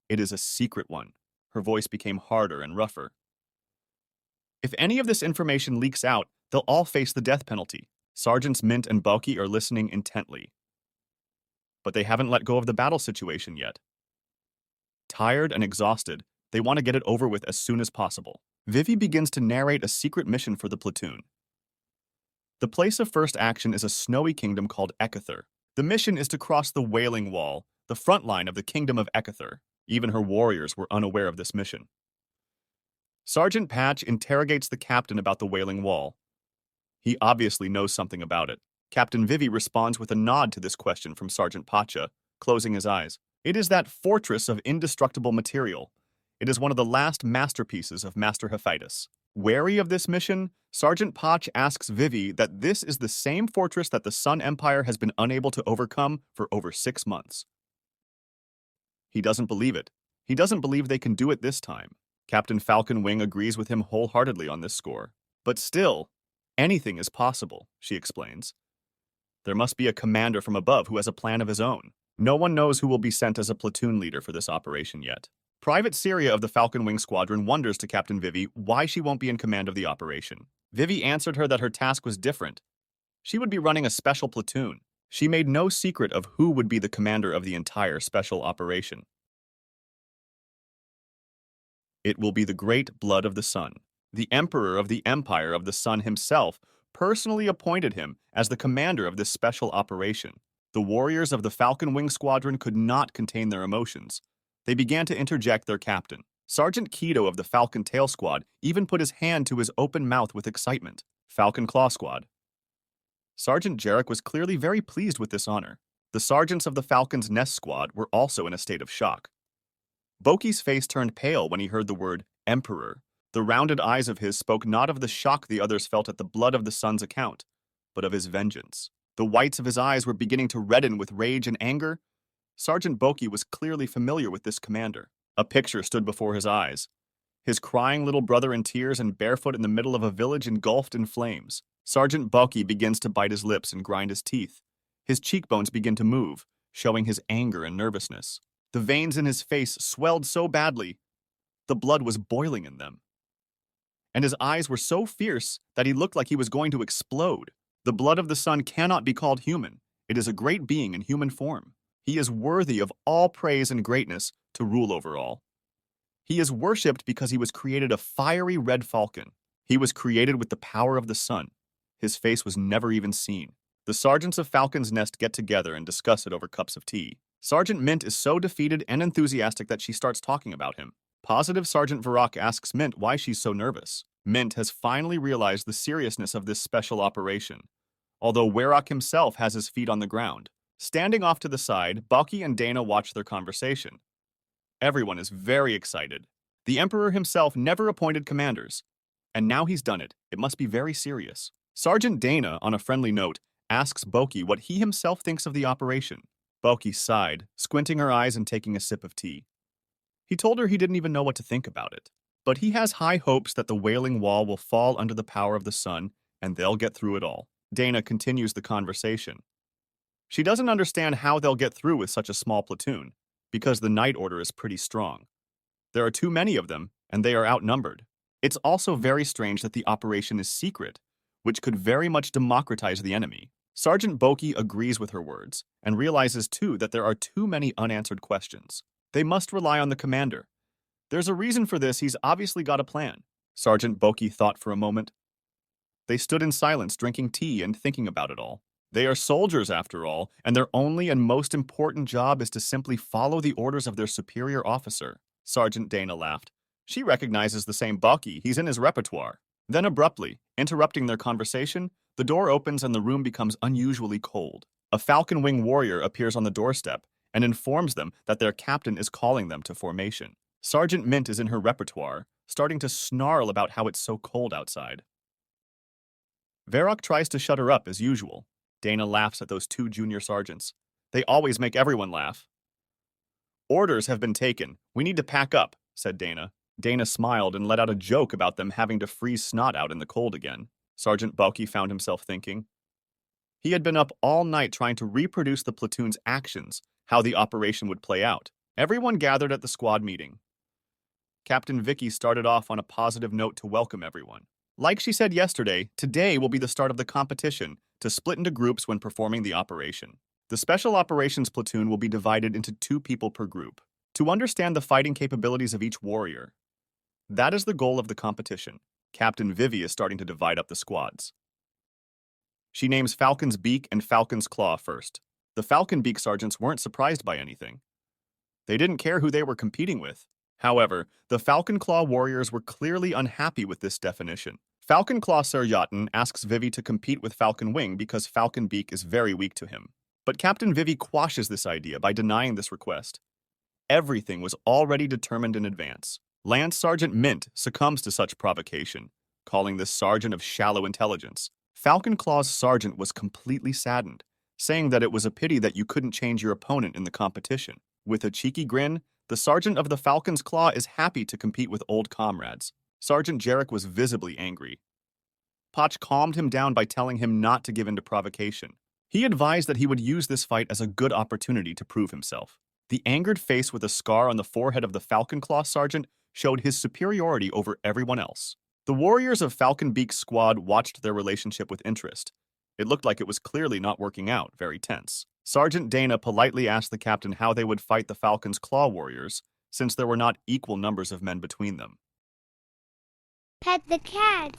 It is a secret one. Her voice became harder and rougher. If any of this information leaks out, they'll all face the death penalty. Sergeants Mint and Boki are listening intently. But they haven't let go of the battle situation yet. Tired and exhausted, they want to get it over with as soon as possible. Vivi begins to narrate a secret mission for the platoon. The place of first action is a snowy kingdom called Ekather. The mission is to cross the Wailing Wall, the front line of the kingdom of Ekather. Even her warriors were unaware of this mission. Sergeant Patch interrogates the captain about the Wailing Wall. He obviously knows something about it. Captain Vivi responds with a nod to this question from Sergeant Pacha, closing his eyes. It is that fortress of indestructible material. It is one of the last masterpieces of Master Hephaestus. Wary of this mission, Sergeant Patch asks Vivi that this is the same fortress that the Sun Empire has been unable to overcome for over 6 months. He doesn't believe it. He doesn't believe they can do it this time. Captain Falcon Wing agrees with him wholeheartedly on this score. But still, anything is possible, she explains. There must be a commander from above who has a plan of his own. No one knows who will be sent as a platoon leader for this operation yet. Private Syria of the Falcon Wing Squadron wonders to Captain Vivi why she won't be in command of the operation. Vivi answered her that her task was different. She would be running a special platoon. She made no secret of who would be the commander of the entire special operation. It will be the Great Blood of the Sun. The Emperor of the Empire of the Sun himself personally appointed him as the commander of this special operation. The warriors of the Falcon Wing Squadron could not contain their emotions. They began to interject their captain. Sergeant Kido of the Falcon Tail Squad even put his hand to his open mouth with excitement. Falcon Claw Squad. Sergeant Jarek was clearly very pleased with this honor. The sergeants of the Falcon's Nest Squad were also in a state of shock. Boki's face turned pale when he heard the word Emperor. The rounded eyes of his spoke not of the shock the others felt at the blood of the Sun's account, but of his vengeance. The whites of his eyes were beginning to redden with rage and anger. Sergeant Boki was clearly familiar with this commander. A picture stood before his eyes. His crying little brother in tears and barefoot in the middle of a village engulfed in flames. Sergeant Boki begins to bite his lips and grind his teeth. His cheekbones begin to move, showing his anger and nervousness. The veins in his face swelled so badly, the blood was boiling in them. And his eyes were so fierce that he looked like he was going to explode. The blood of the Sun cannot be called human. It is a great being in human form. He is worthy of all praise and greatness to rule over all. He is worshipped because he was created a fiery red falcon. He was created with the power of the sun. His face was never even seen. The sergeants of Falcon's Nest get together and discuss it over cups of tea. Sergeant Mint is so defeated and enthusiastic that she starts talking about him. Positive Sergeant Varrock asks Mint why she's so nervous. Mint has finally realized the seriousness of this special operation, although Warrock himself has his feet on the ground. Standing off to the side, Boki and Dana watch their conversation. Everyone is very excited. The Emperor himself never appointed commanders, and now he's done it. It must be very serious. Sergeant Dana, on a friendly note, asks Boki what he himself thinks of the operation. Boki sighed, squinting her eyes and taking a sip of tea. He told her he didn't even know what to think about it, but he has high hopes that the Wailing Wall will fall under the power of the sun, and they'll get through it all. Dana continues the conversation. She doesn't understand how they'll get through with such a small platoon, because the Night Order is pretty strong. There are too many of them, and they are outnumbered. It's also very strange that the operation is secret, which could very much democratize the enemy. Sergeant Boki agrees with her words, and realizes too that there are too many unanswered questions. They must rely on the commander. There's a reason for this. He's obviously got a plan. Sergeant Boki thought for a moment. They stood in silence, drinking tea and thinking about it all. They are soldiers, after all, and their only and most important job is to simply follow the orders of their superior officer. Sergeant Dana laughed. She recognizes the same Boki. He's in his repertoire. Then abruptly, interrupting their conversation, the door opens and the room becomes unusually cold. A falcon wing warrior appears on the doorstep and informs them that their captain is calling them to formation. Sergeant Mint is in her repertoire, starting to snarl about how it's so cold outside. Varrock tries to shut her up as usual. Dana laughs at those two junior sergeants. They always make everyone laugh. Orders have been taken. We need to pack up, said Dana. Dana smiled and let out a joke about them having to freeze snot out in the cold again. Sergeant Boki found himself thinking. He had been up all night trying to reproduce the platoon's actions, how the operation would play out. Everyone gathered at the squad meeting. Captain Vicky started off on a positive note to welcome everyone. Like she said yesterday, today will be the start of the competition to split into groups when performing the operation. The Special Operations Platoon will be divided into 2 people per group. To understand the fighting capabilities of each warrior. That is the goal of the competition. Captain Vivi is starting to divide up the squads. She names Falcon's Beak and Falcon's Claw first. The Falcon Beak sergeants weren't surprised by anything. They didn't care who they were competing with. However, the Falcon Claw warriors were clearly unhappy with this definition. Falcon Claw Seryatin asks Vivi to compete with Falcon Wing because Falcon Beak is very weak to him. But Captain Vivi quashes this idea by denying this request. Everything was already determined in advance. Lance Sergeant Mint succumbs to such provocation, calling this sergeant of shallow intelligence. Falcon Claw's sergeant was completely saddened, saying that it was a pity that you couldn't change your opponent in the competition. With a cheeky grin, the sergeant of the Falcon's Claw is happy to compete with old comrades. Sergeant Jarek was visibly angry. Potch calmed him down by telling him not to give in to provocation. He advised that he would use this fight as a good opportunity to prove himself. The angered face with a scar on the forehead of the Falcon Claw sergeant showed his superiority over everyone else. The warriors of Falcon Beak's squad watched their relationship with interest. It looked like it was clearly not working out, very tense. Sergeant Dana politely asked the captain how they would fight the Falcon's Claw warriors, since there were not equal numbers of men between them. Pet the cat.